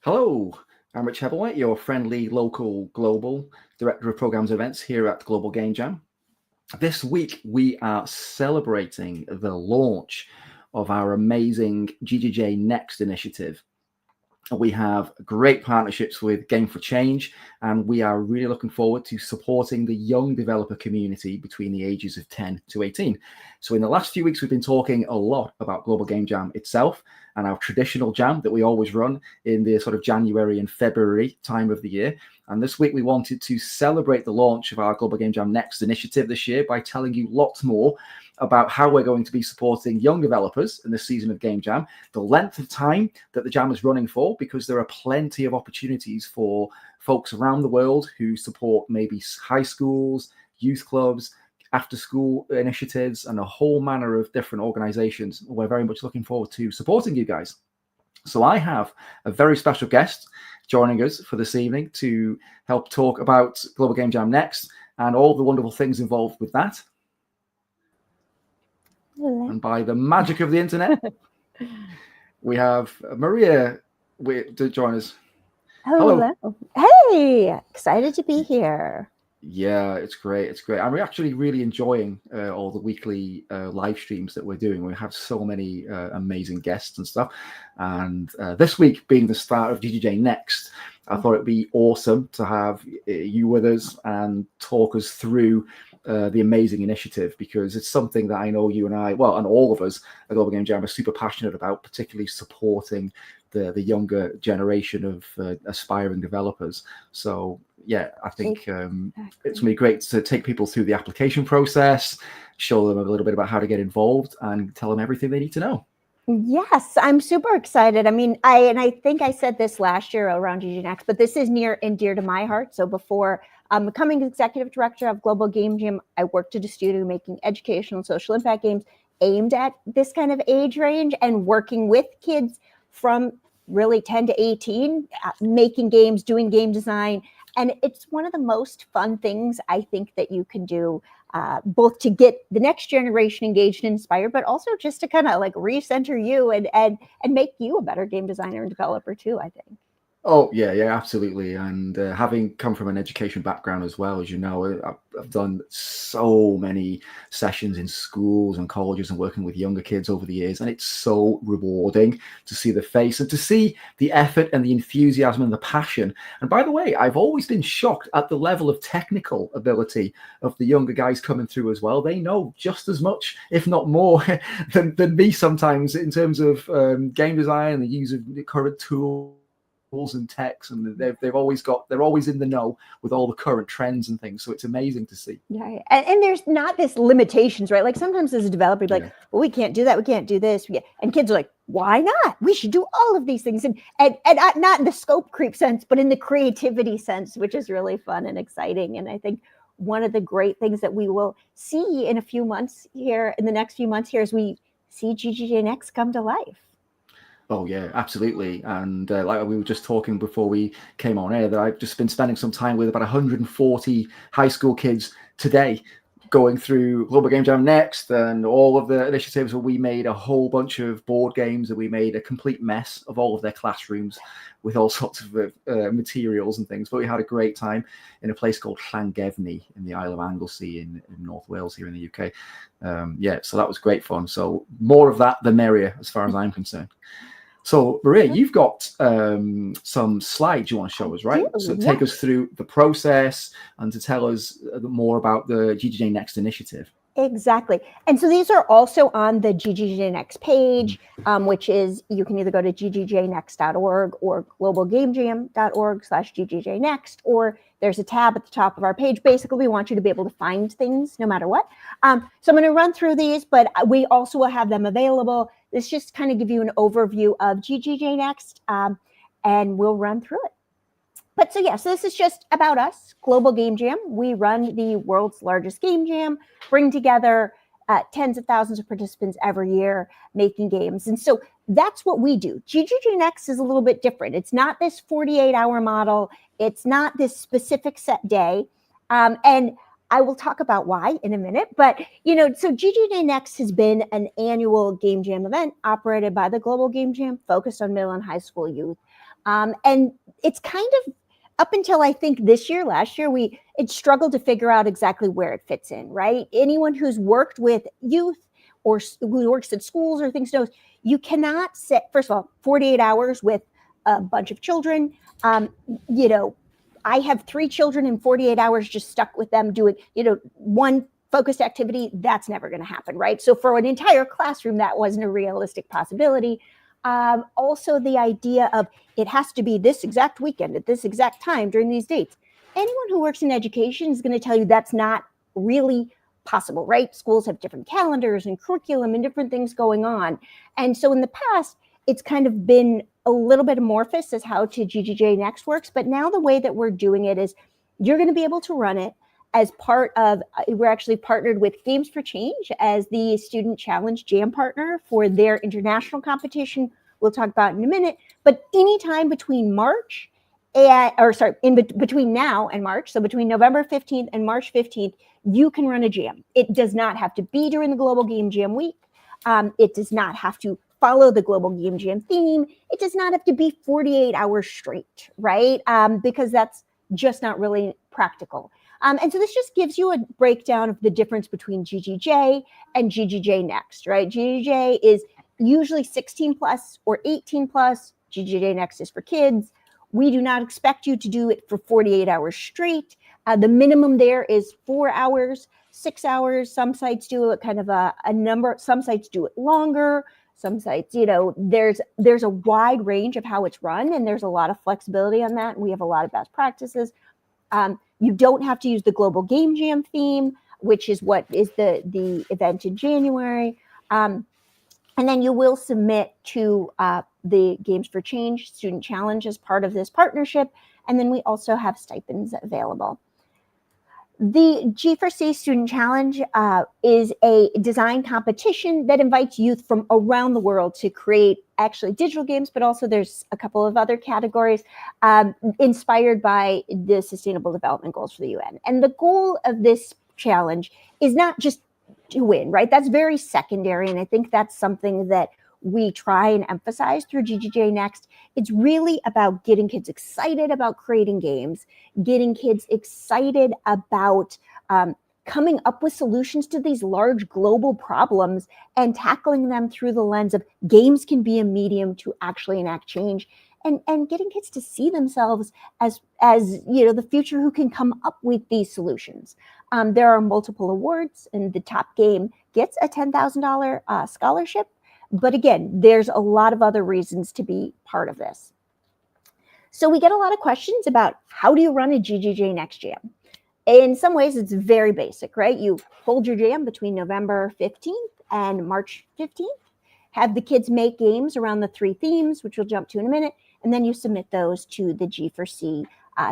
Hello, I'm Rich Hebblewhite, your friendly local global director of programs events here at Global Game Jam. This week, we are celebrating the launch of our amazing GGJ Next initiative. We have great partnerships with Game for Change, and we are really looking forward to supporting the young developer community between the ages of 10 to 18. So in the last few weeks, we've been talking a lot about Global Game Jam itself and our traditional jam that we always run in the sort of January and February time of the year. And this week, we wanted to celebrate the launch of our Global Game Jam Next initiative this year by telling you lots more about how we're going to be supporting young developers in this season of Game Jam, the length of time that the jam is running for, because there are plenty of opportunities for folks around the world who support maybe high schools, youth clubs, after school initiatives, and a whole manner of different organizations. We're very much looking forward to supporting you guys. So I have a very special guest joining us for this evening to help talk about Global Game Jam Next and all the wonderful things involved with that. Hello. And by the magic of the internet, we have Maria to join us. Hello. Hey, excited to be here. Yeah, it's great. It's great. I'm actually really enjoying all the weekly live streams that we're doing. We have so many amazing guests and stuff. And this week being the start of GGJ Next, I thought it'd be awesome to have you with us and talk us through the amazing initiative, because it's something that I know you and I, well, and all of us at Global Game Jam are super passionate about, particularly supporting the younger generation of aspiring developers. So yeah, I think it's going to be great to take people through the application process, show them a little bit about how to get involved, and tell them everything they need to know. Yes, I'm super excited. I mean, I think I said this last year around GGJ Next, but this is near and dear to my heart. So before becoming executive director of Global Game Jam, I worked at a studio making educational and social impact games aimed at this kind of age range and working with kids from really 10 to 18, making games, doing game design. And it's one of the most fun things I think that you can do, both to get the next generation engaged and inspired, but also just to kind of like recenter you and make you a better game designer and developer too, I think. Oh, yeah, absolutely. And having come from an education background as well, as you know, I've done so many sessions in schools and colleges and working with younger kids over the years. And it's so rewarding to see the face and to see the effort and the enthusiasm and the passion. And by the way, I've always been shocked at the level of technical ability of the younger guys coming through as well. They know just as much, if not more, than me sometimes in terms of game design and the use of the current tools and techs, and they're always in the know with all the current trends and things. So it's amazing to see. Yeah, and there's not this limitations, right? Like sometimes as a developer, you're like, well, we can't do that, we can't do this, and kids are like, why not? We should do all of these things, and not in the scope creep sense, but in the creativity sense, which is really fun and exciting. And I think one of the great things that we will see in the next few months here, is we see GGJ Next come to life. Oh yeah, absolutely. And like we were just talking before we came on air, that I've just been spending some time with about 140 high school kids today, going through Global Game Jam Next and all of the initiatives where we made a whole bunch of board games, and we made a complete mess of all of their classrooms with all sorts of materials and things. But we had a great time in a place called Llangefni in the Isle of Anglesey in North Wales here in the UK. So that was great fun. So more of that, the merrier, as far as I'm concerned. So, Maria, you've got some slides you want to show us, right? So take us through the process and to tell us more about the GGJ Next initiative. Exactly. And so these are also on the GGJ Next page, which is, you can either go to ggjnext.org or globalgamejam.org/ggjnext, or there's a tab at the top of our page. Basically, we want you to be able to find things no matter what. So I'm going to run through these, but we also will have them available. This just kind of give you an overview of GGJ Next, and we'll run through it. But so this is just about us, Global Game Jam. We run the world's largest game jam, bring together tens of thousands of participants every year making games. And so that's what we do. GGJ Next is a little bit different. It's not this 48-hour model. It's not this specific set day. And I will talk about why in a minute. But, so GGJ Next has been an annual game jam event operated by the Global Game Jam, focused on middle and high school youth. And it's kind of up until I think last year, it struggled to figure out exactly where it fits in, right? Anyone who's worked with youth or who works at schools or things knows you cannot set, first of all, 48 hours with a bunch of children. I have 3 children in 48 hours just stuck with them doing, one focused activity. That's never going to happen, right? So for an entire classroom, that wasn't a realistic possibility. Also, the idea of it has to be this exact weekend at this exact time during these dates. Anyone who works in education is going to tell you that's not really possible, right? Schools have different calendars and curriculum and different things going on. And so in the past, it's kind of been a little bit amorphous as how to GGJ Next works. But now the way that we're doing it is you're going to be able to run it as part of, we're actually partnered with Games for Change as the Student Challenge Jam partner for their international competition. We'll talk about in a minute. But anytime between between now and March, so between November 15th and March 15th, you can run a jam. It does not have to be during the Global Game Jam week. It does not have to follow the Global Game Jam theme. It does not have to be 48 hours straight, right? Because that's just not really practical. And so this just gives you a breakdown of the difference between GGJ and GGJ Next, right? GGJ is usually 16 plus or 18 plus. GGJ Next is for kids. We do not expect you to do it for 48 hours straight. The minimum there is 4 hours, 6 hours. Some sites do it kind of a number. Some sites do it longer. Some sites, there's a wide range of how it's run, and there's a lot of flexibility on that. And we have a lot of best practices. You don't have to use the Global Game Jam theme, which is what is the event in January. And then you will submit to the Games for Change Student Challenge as part of this partnership. And then we also have stipends available. The G4C Student Challenge is a design competition that invites youth from around the world to create actually digital games, but also there's a couple of other categories inspired by the Sustainable Development Goals for the UN. And the goal of this challenge is not just to win, right? That's very secondary. And I think that's something that we try and emphasize through GGJ Next. It's really about getting kids excited about creating games, getting kids excited about coming up with solutions to these large global problems and tackling them through the lens of games can be a medium to actually enact change, and getting kids to see themselves as the future who can come up with these solutions. There are multiple awards, and the top game gets a $10,000 scholarship. But again, there's a lot of other reasons to be part of this. So we get a lot of questions about how do you run a GGJ Next Jam? In some ways, it's very basic, right? You hold your jam between November 15th and March 15th, have the kids make games around the 3 themes, which we'll jump to in a minute, and then you submit those to the G4C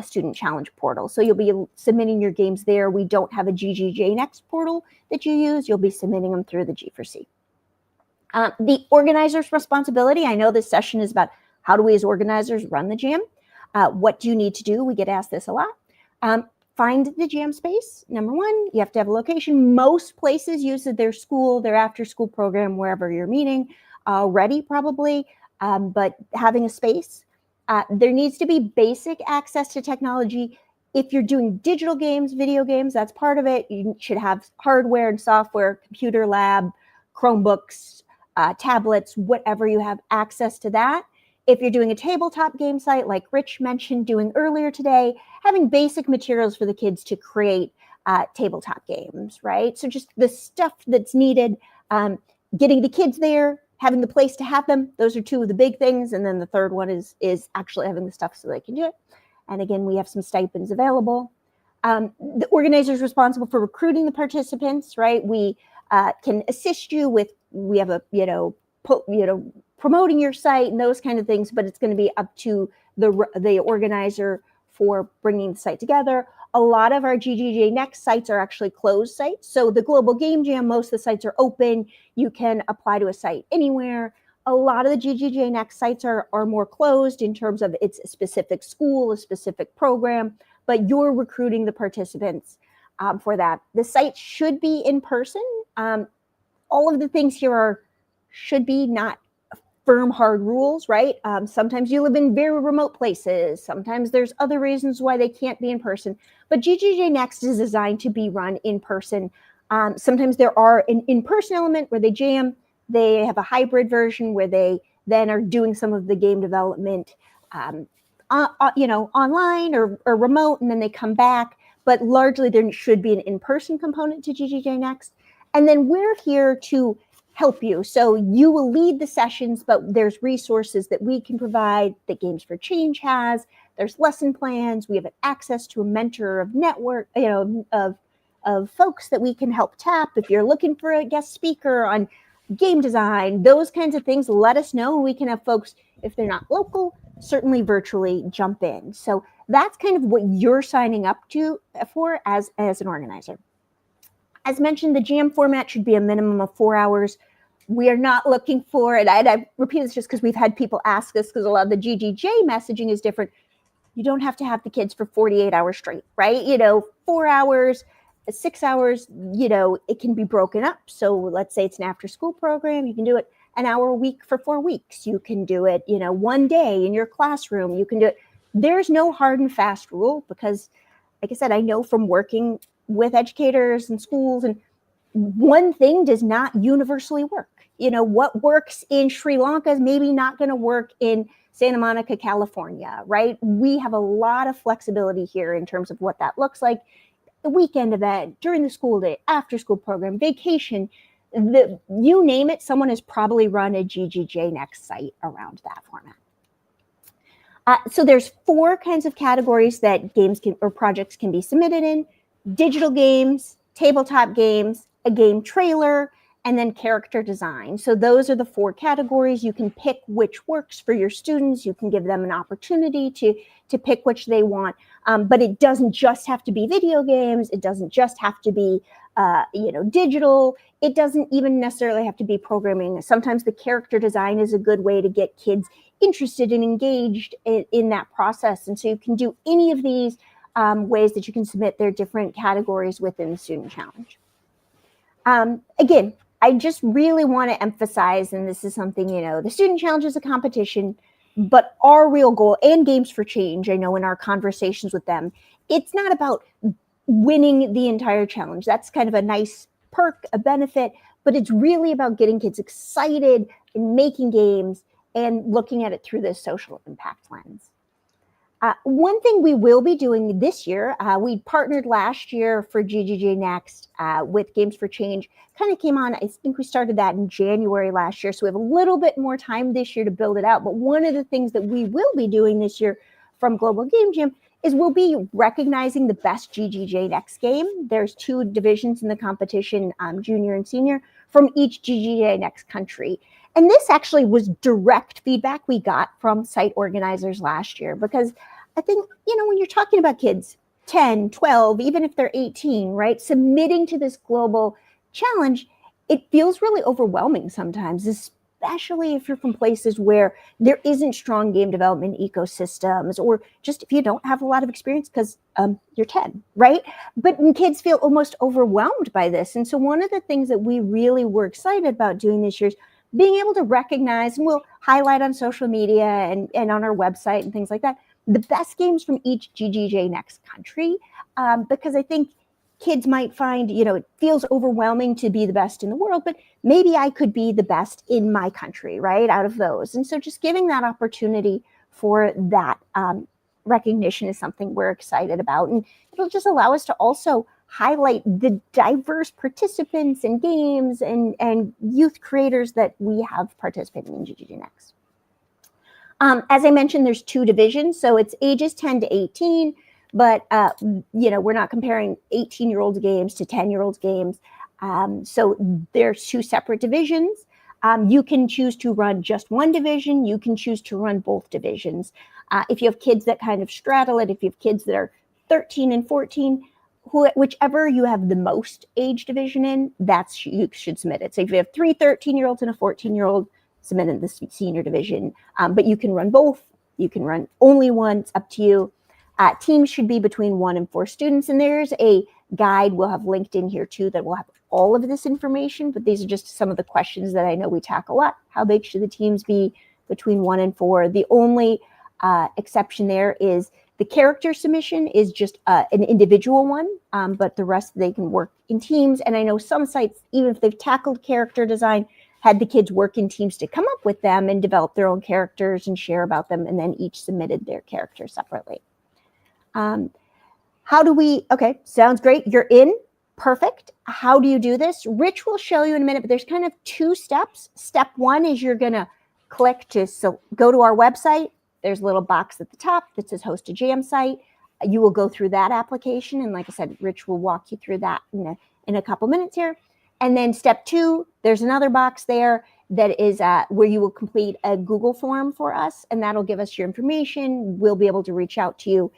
Student Challenge portal. So you'll be submitting your games there. We don't have a GGJ Next portal that you use. You'll be submitting them through the G4C. The organizer's responsibility. I know this session is about how do we as organizers run the jam? What do you need to do? We get asked this a lot. Find the jam space. Number one, you have to have a location. Most places use their school, their after school program, wherever you're meeting already probably, but having a space. There needs to be basic access to technology. If you're doing digital games, video games, that's part of it. You should have hardware and software, computer lab, Chromebooks, tablets, whatever you have access to that. If you're doing a tabletop game site, like Rich mentioned doing earlier today, having basic materials for the kids to create tabletop games, right? So just the stuff that's needed, getting the kids there, having the place to have them. Those are 2 of the big things. And then the third one is actually having the stuff so they can do it. And again, we have some stipends available. The organizer is responsible for recruiting the participants, right? We can assist you with, we have a, promoting your site and those kind of things, but it's going to be up to the organizer for bringing the site together. A lot of our GGJ Next sites are actually closed sites. So the Global Game Jam, most of the sites are open. You can apply to a site anywhere. A lot of the GGJ Next sites are more closed in terms of it's a specific school, a specific program, but you're recruiting the participants for that. The site should be in person. All of the things here should be not firm, hard rules, right? Sometimes you live in very remote places. Sometimes there's other reasons why they can't be in person. But GGJ Next is designed to be run in person. Sometimes there are an in-person element where they jam. They have a hybrid version where they then are doing some of the game development, online or remote, and then they come back. But largely, there should be an in-person component to GGJ Next. And then we're here to help you. So you will lead the sessions, but there's resources that we can provide that Games for Change has. There's lesson plans. We have access to a mentor of network, of folks that we can help tap. If you're looking for a guest speaker on game design, those kinds of things, let us know. We can have folks, if they're not local, certainly virtually jump in. So that's kind of what you're signing up for as an organizer. As mentioned, the jam format should be a minimum of 4 hours. We are not looking for it. I repeat this just because we've had people ask us, because a lot of the GGJ messaging is different. You don't have to have the kids for 48 hours straight, right? 4 hours, 6 hours, it can be broken up. So let's say it's an after school program. You can do it an hour a week for 4 weeks. You can do it, one day in your classroom. You can do it. There's no hard and fast rule because, like I said, I know from working with educators and schools, and one thing does not universally work. What works in Sri Lanka is maybe not going to work in Santa Monica, California, right? We have a lot of flexibility here in terms of what that looks like. The weekend event, during the school day, after school program, vacation, you name it, someone has probably run a GGJ Next site around that format. So there's 4 kinds of categories that games or projects can be submitted in: digital games, tabletop games, a game trailer, and then character design. So those are the 4 categories. You can pick which works for your students. You can give them an opportunity to pick which they want. But it doesn't just have to be video games. It doesn't just have to be digital. It doesn't even necessarily have to be programming. Sometimes the character design is a good way to get kids interested and engaged in that process. And so you can do any of these ways that you can submit their different categories within the Student Challenge. Again, I just really want to emphasize, and this is something, the Student Challenge is a competition, but our real goal, and Games for Change, I know in our conversations with them, it's not about winning the entire challenge. That's kind of a nice perk, a benefit, but it's really about getting kids excited and making games and looking at it through this social impact lens. One thing we will be doing this year, we partnered last year for GGJ Next with Games for Change. Kind of came on, I think we started that in January last year, so we have a little bit more time this year to build it out. But one of the things that we will be doing this year from Global Game Jam is we'll be recognizing the best GGJ Next game. There's 2 divisions in the competition, junior and senior, from each GGJ Next country. And this actually was direct feedback we got from site organizers last year, because I think, when you're talking about kids 10, 12, even if they're 18, right, submitting to this global challenge, it feels really overwhelming sometimes, especially if you're from places where there isn't strong game development ecosystems, or just if you don't have a lot of experience because you're 10, right? But kids feel almost overwhelmed by this. And so one of the things that we really were excited about doing this year is being able to recognize, and we'll highlight on social media and on our website and things like that, the best games from each GGJ Next country, because I think kids might find, it feels overwhelming to be the best in the world, but maybe I could be the best in my country, right, out of those. And so just giving that opportunity for that recognition is something we're excited about. And it'll just allow us to also highlight the diverse participants in games and youth creators that we have participating in GGJ Next. As I mentioned, there's 2 divisions, so it's ages 10 to 18, but we're not comparing 18-year-old games to 10-year-old games. So there's 2 separate divisions. You can choose to run just one division. You can choose to run both divisions. If you have kids that kind of straddle it, if you have kids that are 13 and 14, whichever you have the most age division in, you should submit it. So if you have 3 13-year-olds and a 14-year-old, submit in the senior division. But you can run both. You can run only one. It's up to you. Teams should be between 1 and 4 students, and there's a guide we'll have linked in here too that will have all of this information, but these are just some of the questions that I know we tackle a lot. How big should the teams be? Between 1 and 4. The only exception there is the character submission is just an individual one, but the rest they can work in teams. And I know some sites, even if they've tackled character design, had the kids work in teams to come up with them and develop their own characters and share about them, and then each submitted their character separately. How do we, okay, sounds great. You're in, perfect. How do you do this? Rich will show you in a minute, but there's kind of 2 steps. Step 1 is you're gonna click to go to our website. There's a little box at the top that says host a jam site. You will go through that application. And like I said, Rich will walk you through that in a couple minutes here. And then step 2, there's another box there that is where you will complete a Google form for us. And that'll give us your information. We'll be able to reach out to you.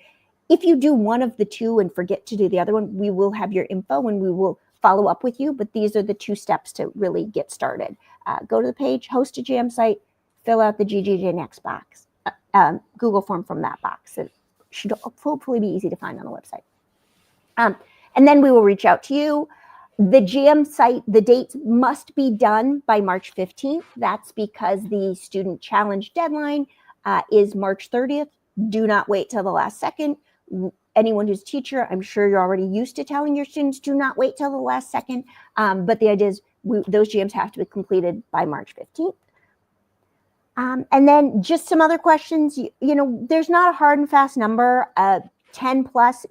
If you do one of the 2 and forget to do the other one, we will have your info and we will follow up with you. But these are the 2 steps to really get started. Go to the page, host a jam site, fill out the GGJ Next box, Google form from that box. It should hopefully be easy to find on the website. And then we will reach out to you. The jam site, the dates must be done by March 15th. That's because the student challenge deadline is March 30th. Do not wait till the last second. Anyone who's a teacher, I'm sure you're already used to telling your students, do not wait till the last second. But the idea is those jams have to be completed by March 15th. And then just some other questions, you know, there's not a hard and fast number. 10 plus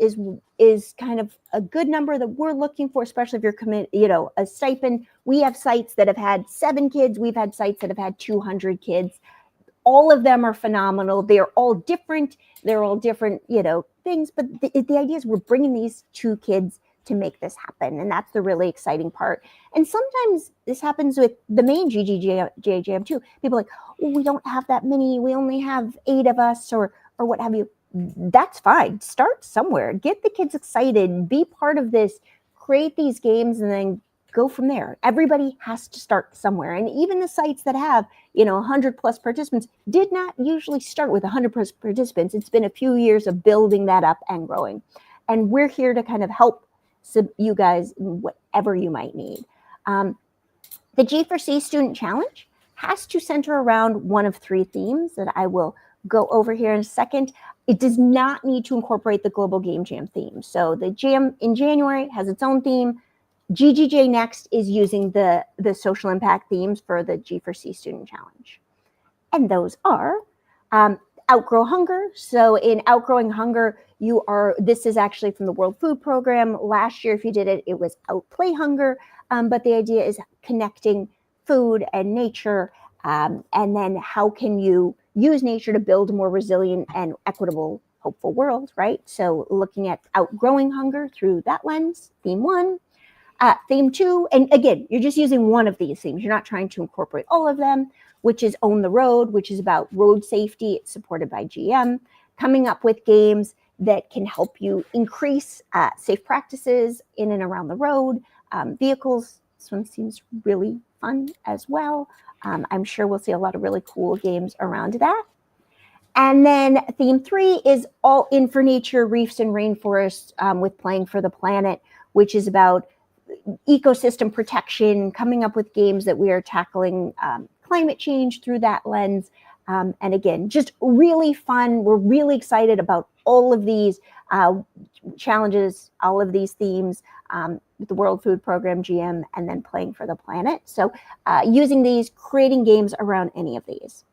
is kind of a good number that we're looking for, especially if you're a stipend. We have sites that have had 7 kids. We've had sites that have had 200 kids. All of them are phenomenal. They're all different. They're all different, things. But the idea is we're bringing these 2 kids to make this happen. And that's the really exciting part. And sometimes this happens with the main GGJ Jam too. People are like, oh, we don't have that many. We only have 8 of us or what have you. That's fine. Start somewhere. Get the kids excited. Be part of this. Create these games and then go from there. Everybody has to start somewhere. And even the sites that have, 100 plus participants did not usually start with 100 plus participants. It's been a few years of building that up and growing. And we're here to kind of help you guys in whatever you might need. The G4C Student Challenge has to center around one of 3 themes that I will go over here in a second. It does not need to incorporate the Global Game Jam theme. So the jam in January has its own theme. GGJ Next is using the social impact themes for the G4C Student Challenge. And those are Outgrow Hunger. So in Outgrowing Hunger, this is actually from the World Food Program. Last year, if you did it, it was Outplay Hunger. But the idea is connecting food and nature. And then how can you use nature to build a more resilient and equitable, hopeful world, right? So looking at outgrowing hunger through that lens, theme 1. Theme 2, and again, you're just using one of these themes. You're not trying to incorporate all of them, which is Own the Road, which is about road safety. It's supported by GM, coming up with games that can help you increase safe practices in and around the road. Vehicles, this one seems really fun as well. I'm sure we'll see a lot of really cool games around that. And then theme 3 is All In for Nature, Reefs and Rainforests with Playing for the Planet, which is about ecosystem protection, coming up with games that we are tackling climate change through that lens. And again, just really fun. We're really excited about all of these challenges, all of these themes with the World Food Program, GM, and then Playing for the Planet. So using these, creating games around any of these.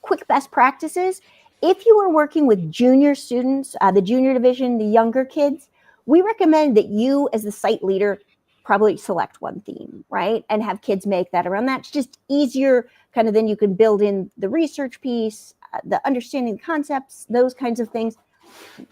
Quick best practices. If you are working with junior students, the junior division, the younger kids, we recommend that you as the site leader probably select one theme, right? And have kids make that around that. It's just easier, kind of then you can build in the research piece, the understanding concepts, those kinds of things.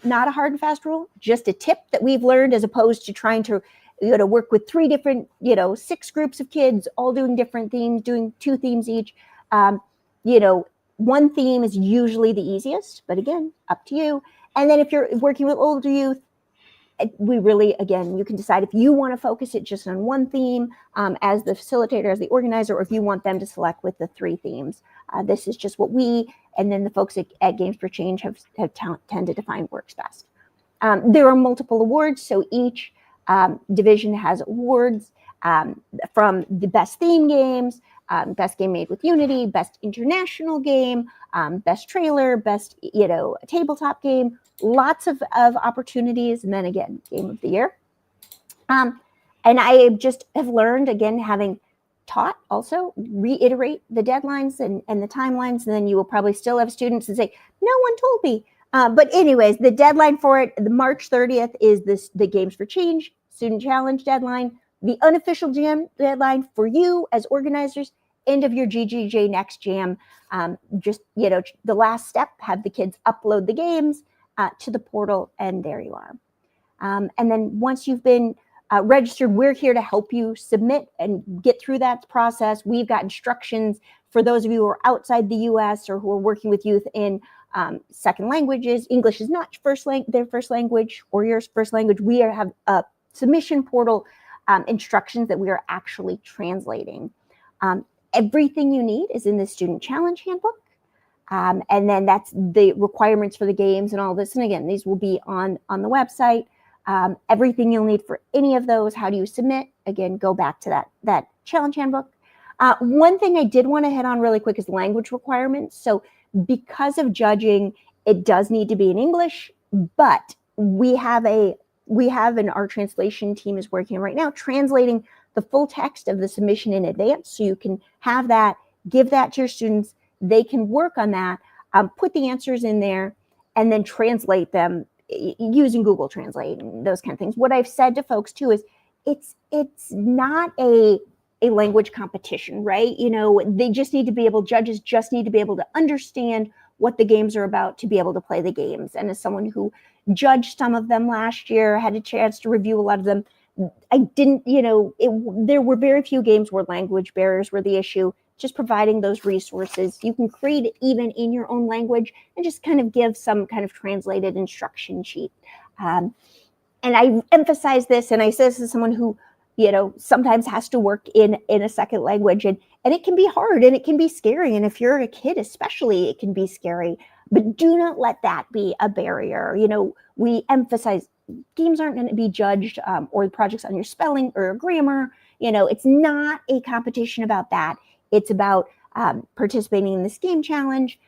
Not a hard and fast rule, just a tip that we've learned as opposed to trying to work with 3 different, 6 groups of kids, all doing different themes, doing 2 themes each. One theme is usually the easiest, but again, up to you. And then if you're working with older youth, we really, again, you can decide if you want to focus it just on one theme as the facilitator, as the organizer, or if you want them to select with the 3 themes. This is just what we, and then the folks at Games for Change have tended to find works best. There are multiple awards, so each division has awards from the best theme games, best game made with Unity, best international game, best trailer, best tabletop game, lots of opportunities, and then again, game of the year. And I just have learned, again, having taught, also reiterate the deadlines and the timelines, and then you will probably still have students that say, no one told me. But anyways, the deadline for it, the March 30th is the Games for Change Student Challenge deadline. The unofficial jam deadline for you as organizers, end of your GGJ Next jam. Just, the last step, have the kids upload the games to the portal, and there you are. And then once you've been registered, we're here to help you submit and get through that process. We've got instructions for those of you who are outside the US or who are working with youth in second languages. English is not their first language or your first language. We have a submission portal instructions that we are actually translating. Everything you need is in the Student Challenge Handbook. And then that's the requirements for the games and all this. And again, these will be on the website. Everything you'll need for any of those. How do you submit? Again, go back to that challenge handbook. One thing I did want to hit on really quick is language requirements. So because of judging, it does need to be in English, but we have and our translation team is working right now translating the full text of the submission in advance. So you can have that, give that to your students. They can work on that, put the answers in there, and then translate them using Google Translate and those kind of things. What I've said to folks too is it's not a language competition, right? They just need to be able, judges just need to be able to understand what the games are about to be able to play the games. And as someone who judged some of them last year, had a chance to review a lot of them, I didn't, there were very few games where language barriers were the issue. Just providing those resources. You can create it even in your own language and just kind of give some kind of translated instruction sheet. And I emphasize this, and I say this as someone who, sometimes has to work in a second language, and it can be hard and it can be scary. And if you're a kid, especially, it can be scary. But do not let that be a barrier. We emphasize games aren't going to be judged or the projects on your spelling or grammar. It's not a competition about that. It's about participating in this game challenge.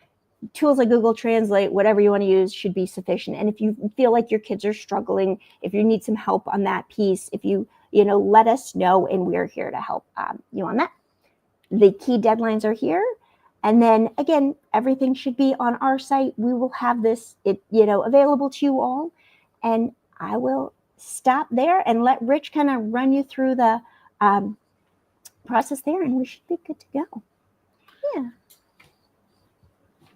Tools like Google Translate, whatever you want to use, should be sufficient. And if you feel like your kids are struggling, if you need some help on that piece, if you let us know, and we're here to help you on that. The key deadlines are here. And then again, everything should be on our site. We will have this, available to you all. And I will stop there and let Rich kind of run you through the process there, and we should be good to go.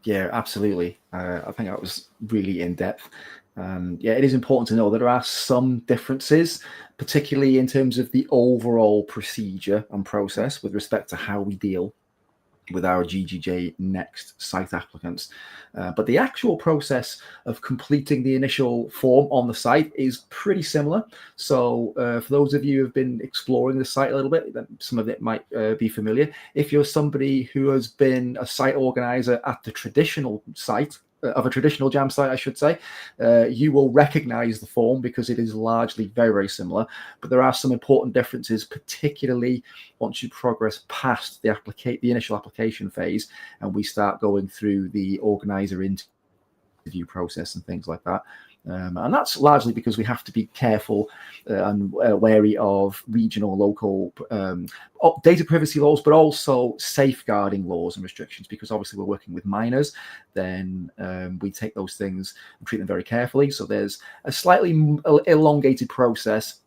Yeah, absolutely. I think that was really in depth. It is important to know that there are some differences, particularly in terms of the overall procedure and process with respect to how we deal with our GGJ Next site applicants. But the actual process of completing the initial form on the site is pretty similar. So for those of you who have been exploring the site a little bit, some of it might be familiar. If you're somebody who has been a site organizer at the traditional site, of a traditional jam site, I should say, you will recognize the form because it is largely very, very similar. But there are some important differences, particularly once you progress past the initial application phase and we start going through the organizer interview process and things like that. And that's largely because we have to be careful and wary of regional, local data privacy laws, but also safeguarding laws and restrictions, because obviously we're working with minors, then we take those things and treat them very carefully. So there's a slightly elongated process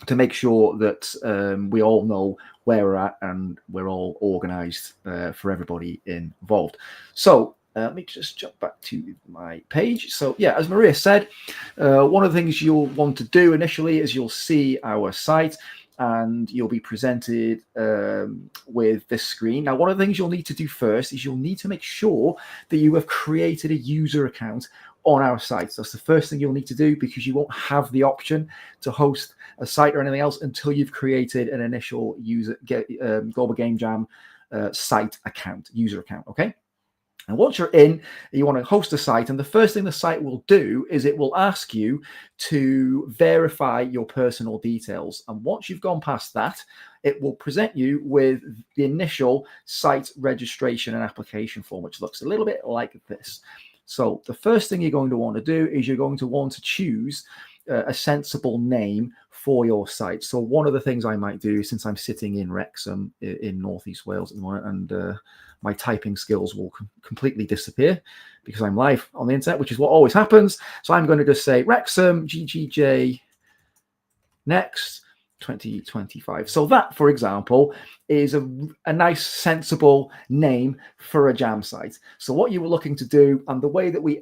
to make sure that we all know where we're at and we're all organized for everybody involved. So Let me just jump back to my page. So yeah, as Maria said, one of the things you'll want to do initially is you'll see our site and you'll be presented with this screen. Now, one of the things you'll need to do first is you'll need to make sure that you have created a user account on our site. So that's the first thing you'll need to do, because you won't have the option to host a site or anything else until you've created an initial Global Game Jam site account, user account, okay? And once you're in, you want to host a site, and the first thing the site will do is it will ask you to verify your personal details. And once you've gone past that, it will present you with the initial site registration and application form, which looks a little bit like this. So the first thing you're going to want to do is you're going to want to choose a sensible name for your site. So one of the things I might do, since I'm sitting in Wrexham in Northeast Wales at the moment, and my typing skills will completely disappear because I'm live on the internet, which is what always happens. So I'm going to just say Wrexham GGJ Next 2025. So that, for example, is a nice, sensible name for a jam site. So what you were looking to do, and the way that we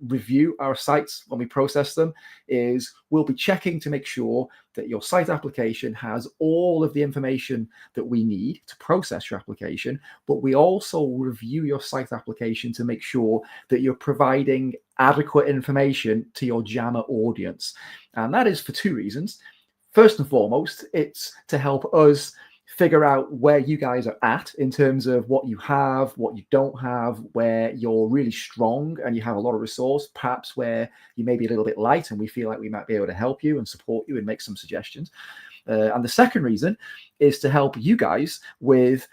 review our sites when we process them, is we'll be checking to make sure that your site application has all of the information that we need to process your application, but we also review your site application to make sure that you're providing adequate information to your jammer audience. And that is for two reasons. First and foremost, it's to help us figure out where you guys are at in terms of what you have, what you don't have, where you're really strong and you have a lot of resource, perhaps where you may be a little bit light and we feel like we might be able to help you and support you and make some suggestions. And the second reason is to help you guys with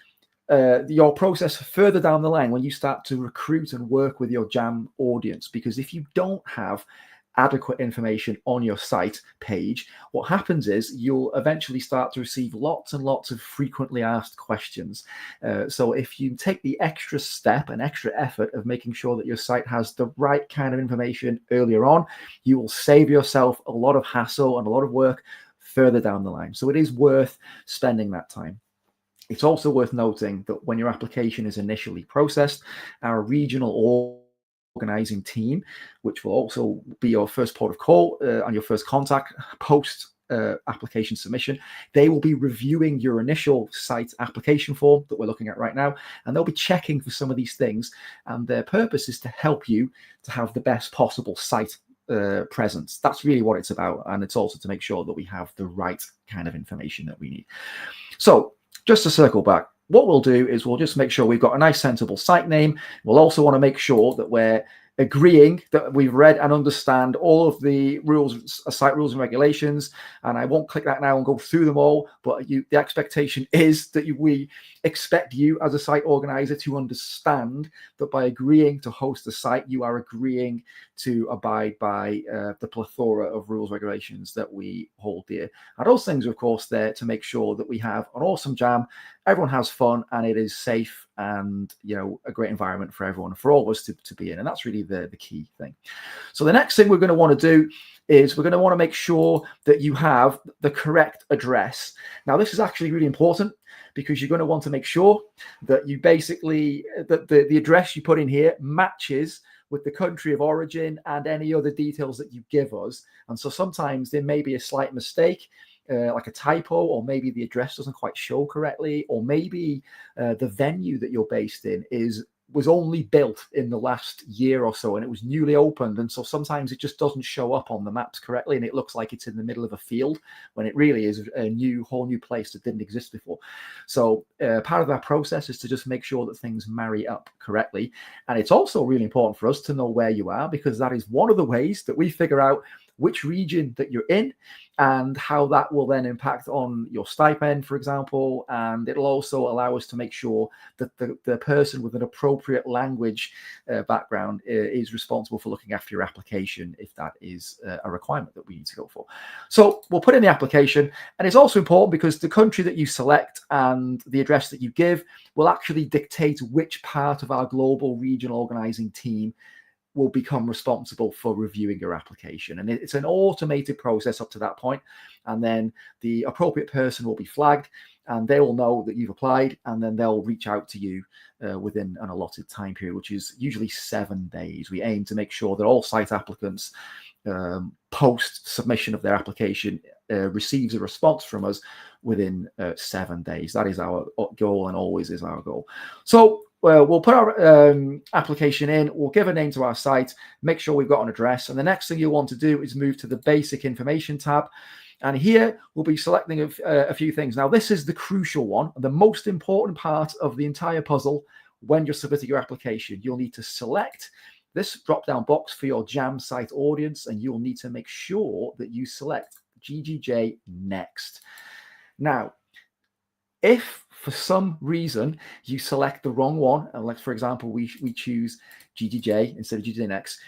your process further down the line when you start to recruit and work with your jam audience. Because if you don't have adequate information on your site page, what happens is you'll eventually start to receive lots and lots of frequently asked questions. So if you take the extra step and extra effort of making sure that your site has the right kind of information earlier on, you will save yourself a lot of hassle and a lot of work further down the line. So it is worth spending that time. It's also worth noting that when your application is initially processed, our regional organizing team, which will also be your first port of call and your first contact post application submission, they will be reviewing your initial site application form that we're looking at right now, and they'll be checking for some of these things, and their purpose is to help you to have the best possible site presence. That's really what it's about, and it's also to make sure that we have the right kind of information that we need. So just to circle back, what we'll do is we'll just make sure we've got a nice, sensible site name. We'll also want to make sure that we're agreeing that we've read and understand all of the rules, site rules and regulations. And I won't click that now and go through them all, but the expectation is that we expect you as a site organizer to understand that by agreeing to host the site, you are agreeing to abide by the plethora of rules regulations that we hold dear. And those things are, of course, there to make sure that we have an awesome jam, everyone has fun, and it is safe and, you know, a great environment for everyone, for all of us to be in. And that's really the key thing. So the next thing we're going to want to do is we're going to want to make sure that you have the correct address. Now, this is actually really important because you're going to want to make sure that you basically, that the address you put in here matches with the country of origin and any other details that you give us. And so sometimes there may be a slight mistake, like a typo, or maybe the address doesn't quite show correctly, or maybe the venue that you're based in was only built in the last year or so and it was newly opened, and so sometimes it just doesn't show up on the maps correctly and it looks like it's in the middle of a field when it really is a whole new place that didn't exist before. So part of that process is to just make sure that things marry up correctly. And it's also really important for us to know where you are, because that is one of the ways that we figure out which region that you're in and how that will then impact on your stipend, for example. And it'll also allow us to make sure that the person with an appropriate language background is responsible for looking after your application, if that is a requirement that we need to go for. So we'll put in the application, and it's also important because the country that you select and the address that you give will actually dictate which part of our global regional organizing team will become responsible for reviewing your application. And it's an automated process up to that point. And then the appropriate person will be flagged and they will know that you've applied, and then they'll reach out to you within an allotted time period, which is usually 7 days. We aim to make sure that all site applicants post submission of their application receives a response from us within 7 days. That is our goal and always is our goal. So we'll put our application in, we'll give a name to our site, make sure we've got an address, and the next thing you'll want to do is move to the basic information tab. And here we'll be selecting a few things. Now, this is the crucial one, the most important part of the entire puzzle. When you're submitting your application, you'll need to select this drop-down box for your Jam site audience, and you'll need to make sure that you select GGJ Next. Now, if for some reason you select the wrong one, and like for example, we choose GGJ instead of GGJ Next,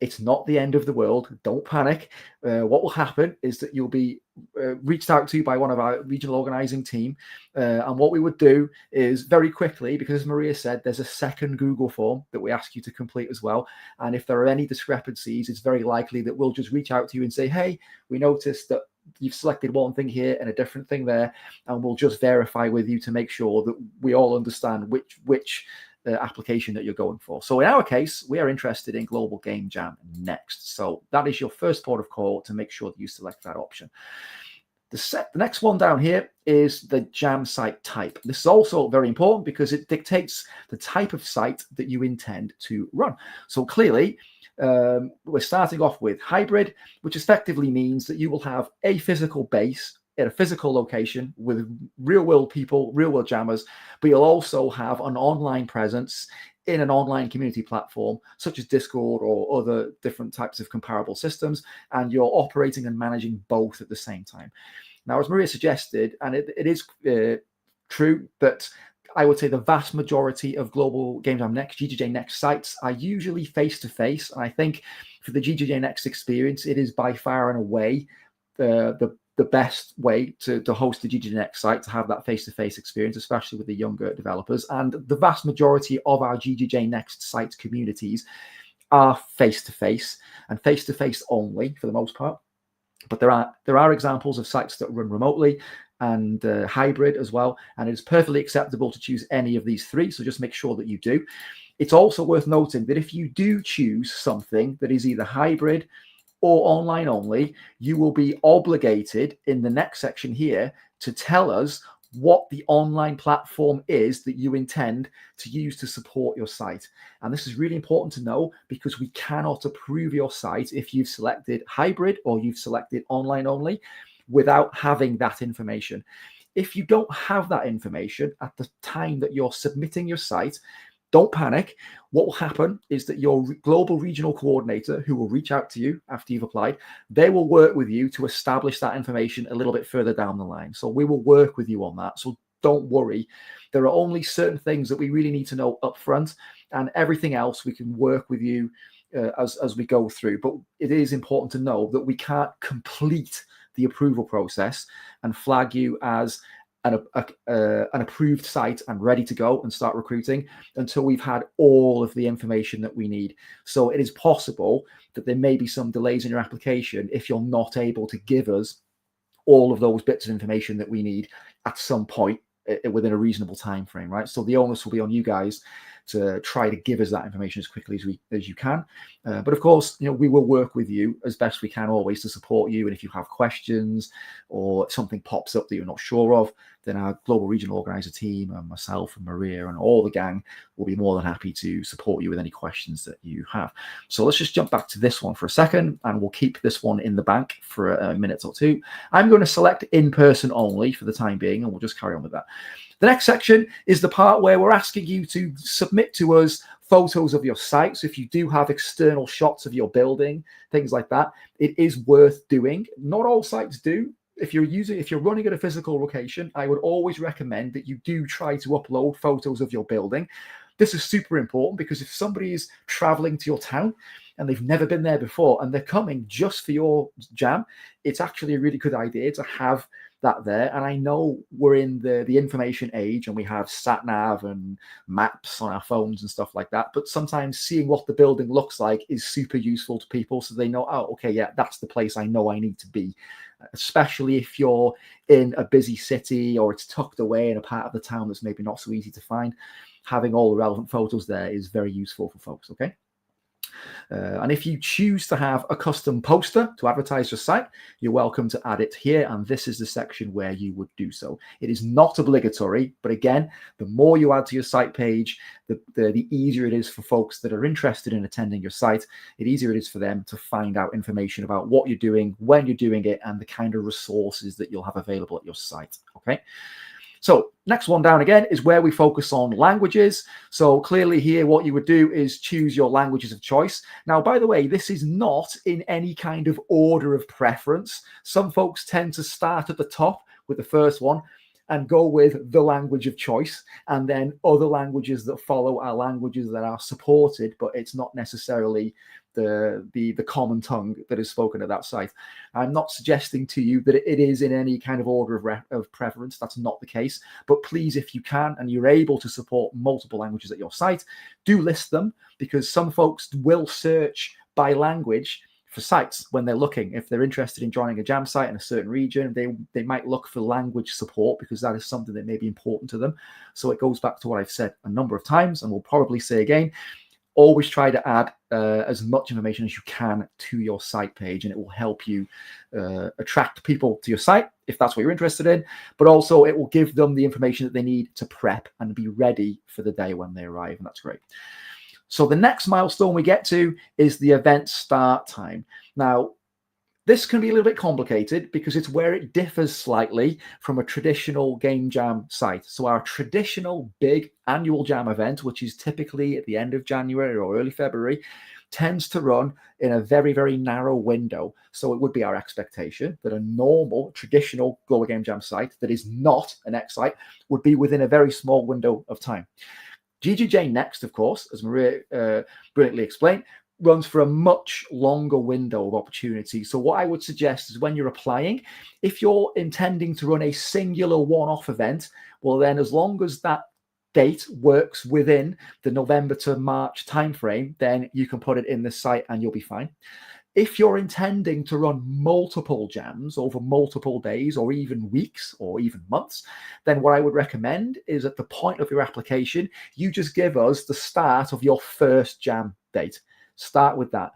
it's not the end of the world. Don't panic. What will happen is that you'll be reached out to by one of our regional organizing team. And what we would do is very quickly, because as Maria said, there's a second Google form that we ask you to complete as well. And if there are any discrepancies, it's very likely that we'll just reach out to you and say, hey, we noticed that you've selected one thing here and a different thing there. And we'll just verify with you to make sure that we all understand which application that you're going for. So in our case, we are interested in Global Game Jam Next. So that is your first port of call to make sure that you select that option. The next one down here is the Jam site type. This is also very important because it dictates the type of site that you intend to run. So clearly, we're starting off with hybrid, which effectively means that you will have a physical base at a physical location with real world people, real world jammers, but you'll also have an online presence in an online community platform such as Discord or other different types of comparable systems, and you're operating and managing both at the same time. Now, as Maria suggested, and it is true that I would say the vast majority of Global Game Jam Next, GGJ Next sites are usually face-to-face. And I think for the GGJ Next experience, it is by far and away the best way to host the GGJ Next site, to have that face-to-face experience, especially with the younger developers. And the vast majority of our GGJ Next site communities are face-to-face and face-to-face only for the most part. But there are examples of sites that run remotely and hybrid as well. And it is perfectly acceptable to choose any of these three. So just make sure that you do. It's also worth noting that if you do choose something that is either hybrid or online only, you will be obligated in the next section here to tell us what the online platform is that you intend to use to support your site. And this is really important to know because we cannot approve your site if you've selected hybrid or you've selected online only without having that information. If you don't have that information at the time that you're submitting your site, don't panic. What will happen is that your global regional coordinator, who will reach out to you after you've applied, they will work with you to establish that information a little bit further down the line. So we will work with you on that. So don't worry. There are only certain things that we really need to know up front, and everything else we can work with you as we go through. But it is important to know that we can't complete the approval process and flag you as an approved site and ready to go and start recruiting until we've had all of the information that we need. So it is possible that there may be some delays in your application if you're not able to give us all of those bits of information that we need at some point within a reasonable time frame, right? So the onus will be on you guys to try to give us that information as quickly as you can. But of course, we will work with you as best we can always to support you. And if you have questions or something pops up that you're not sure of, then our global regional organizer team and myself and Maria and all the gang will be more than happy to support you with any questions that you have. So let's just jump back to this one for a second, and we'll keep this one in the bank for a minute or two. I'm going to select in-person only for the time being, and we'll just carry on with that. The next section is the part where we're asking you to submit to us photos of your site. So if you do have external shots of your building, things like that, it is worth doing. Not all sites do. If you're running at a physical location, I would always recommend that you do try to upload photos of your building. This is super important because if somebody is traveling to your town and they've never been there before and they're coming just for your jam, it's actually a really good idea to have that there. And I know we're in the information age and we have sat nav and maps on our phones and stuff like that. But sometimes seeing what the building looks like is super useful to people, so they know, oh, okay, yeah, that's the place I know I need to be. Especially if you're in a busy city or it's tucked away in a part of the town that's maybe not so easy to find. Having all the relevant photos there is very useful for folks, okay? And if you choose to have a custom poster to advertise your site, you're welcome to add it here. And this is the section where you would do so. It is not obligatory, but again, the more you add to your site page, the easier it is for folks that are interested in attending your site. The easier it is for them to find out information about what you're doing, when you're doing it, and the kind of resources that you'll have available at your site. Okay. So next one down again is where we focus on languages. So clearly here, what you would do is choose your languages of choice. Now, by the way, this is not in any kind of order of preference. Some folks tend to start at the top with the first one and go with the language of choice. And then other languages that follow are languages that are supported, but it's not necessarily the common tongue that is spoken at that site. I'm not suggesting to you that it is in any kind of order of preference. That's not the case. But please, if you can and you're able to support multiple languages at your site, do list them, because some folks will search by language for sites when they're looking. If they're interested in joining a jam site in a certain region, they might look for language support, because that is something that may be important to them. So it goes back to what I've said a number of times, and we'll probably say again, always try to add as much information as you can to your site page, and it will help you attract people to your site if that's what you're interested in, but also it will give them the information that they need to prep and be ready for the day when they arrive, and that's great. So the next milestone we get to is the event start time. Now, this can be a little bit complicated because it's where it differs slightly from a traditional game jam site. So our traditional big annual jam event, which is typically at the end of January or early February, tends to run in a very, very narrow window. So it would be our expectation that a normal traditional Global Game Jam site that is not an X site would be within a very small window of time. GGJ Next, of course, as Maria brilliantly explained, runs for a much longer window of opportunity. So what I would suggest is when you're applying, if you're intending to run a singular one-off event, well, then as long as that date works within the November to March timeframe, then you can put it in the site and you'll be fine. If you're intending to run multiple jams over multiple days or even weeks or even months, then what I would recommend is at the point of your application, you just give us the start of your first jam date. Start with that.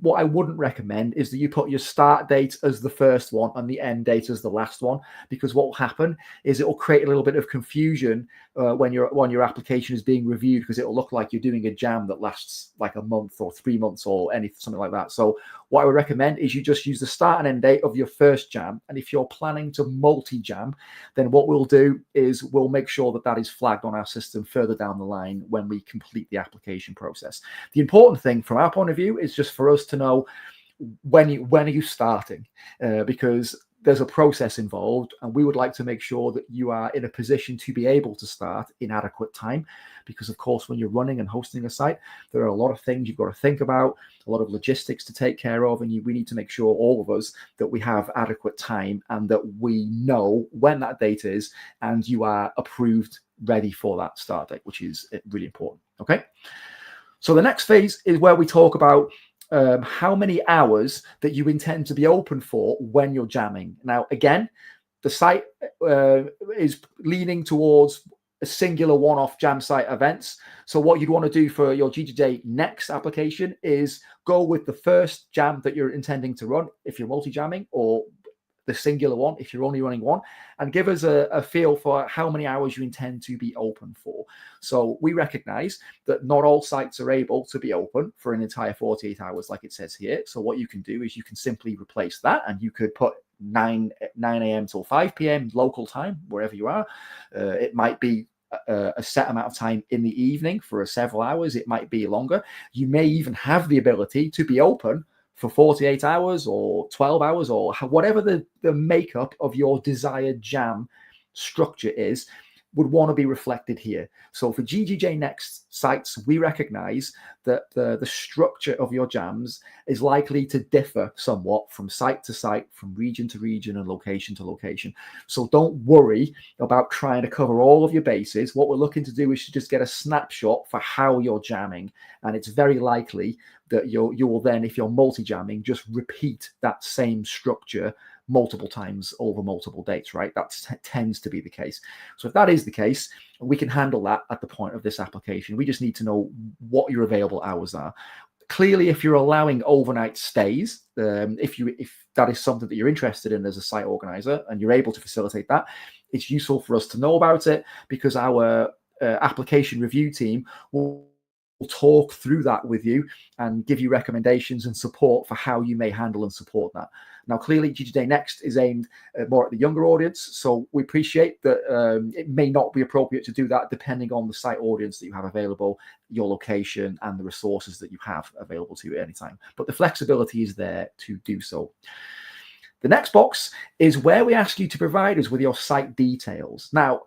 What I wouldn't recommend is that you put your start date as the first one and the end date as the last one, because what will happen is it will create a little bit of confusion when your application is being reviewed, because it will look like you're doing a jam that lasts like a month or 3 months or something like that. So what I would recommend is you just use the start and end date of your first jam. And if you're planning to multi-jam, then what we'll do is we'll make sure that that is flagged on our system further down the line when we complete the application process. The important thing from our point of view is just for us to know when are you starting, because there's a process involved, and we would like to make sure that you are in a position to be able to start in adequate time, because of course when you're running and hosting a site, there are a lot of things you've got to think about, a lot of logistics to take care of, and we need to make sure, all of us, that we have adequate time and that we know when that date is and you are approved, ready for that start date, which is really important. Okay, so the next phase is where we talk about how many hours that you intend to be open for when you're jamming. Now, again, the site is leaning towards a singular one-off jam site events. So what you'd want to do for your GGJ Next application is go with the first jam that you're intending to run if you're multi-jamming, or the singular one if you're only running one, and give us a feel for how many hours you intend to be open for. So we recognize that not all sites are able to be open for an entire 48 hours like it says here. So what you can do is you can simply replace that, and you could put 9 a.m. till 5 p.m. local time, wherever you are. It might be a set amount of time in the evening for several hours. It might be longer. You may even have the ability to be open for 48 hours or 12 hours or whatever the makeup of your desired jam structure is, would want to be reflected here. So for GGJ Next sites, we recognize that the structure of your jams is likely to differ somewhat from site to site, from region to region, and location to location. So don't worry about trying to cover all of your bases. What we're looking to do is to just get a snapshot for how you're jamming. And it's very likely that you will then, if you're multi-jamming, just repeat that same structure multiple times over multiple dates, right? That tends to be the case. So if that is the case, we can handle that at the point of this application. We just need to know what your available hours are. Clearly, if you're allowing overnight stays, if that is something that you're interested in as a site organizer and you're able to facilitate that, it's useful for us to know about it, because our application review team will talk through that with you and give you recommendations and support for how you may handle and support that. Now, clearly, GGJ Next is aimed more at the younger audience, so we appreciate that it may not be appropriate to do that depending on the site audience that you have available, your location, and the resources that you have available to you at any time. But the flexibility is there to do so. The next box is where we ask you to provide us with your site details. Now,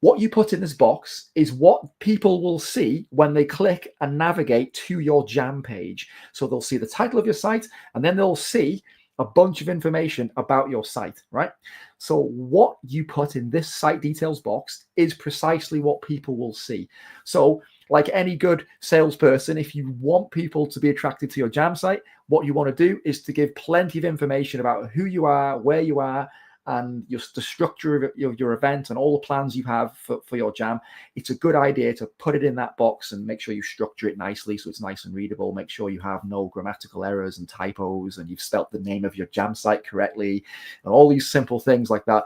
what you put in this box is what people will see when they click and navigate to your jam page. So they'll see the title of your site, and then they'll see a bunch of information about your site, right? So what you put in this site details box is precisely what people will see. So like any good salesperson, if you want people to be attracted to your jam site, what you want to do is to give plenty of information about who you are, where you are, and the structure of your event and all the plans you have for your jam. It's a good idea to put it in that box and make sure you structure it nicely so it's nice and readable. Make sure you have no grammatical errors and typos, and you've spelt the name of your jam site correctly, and all these simple things like that.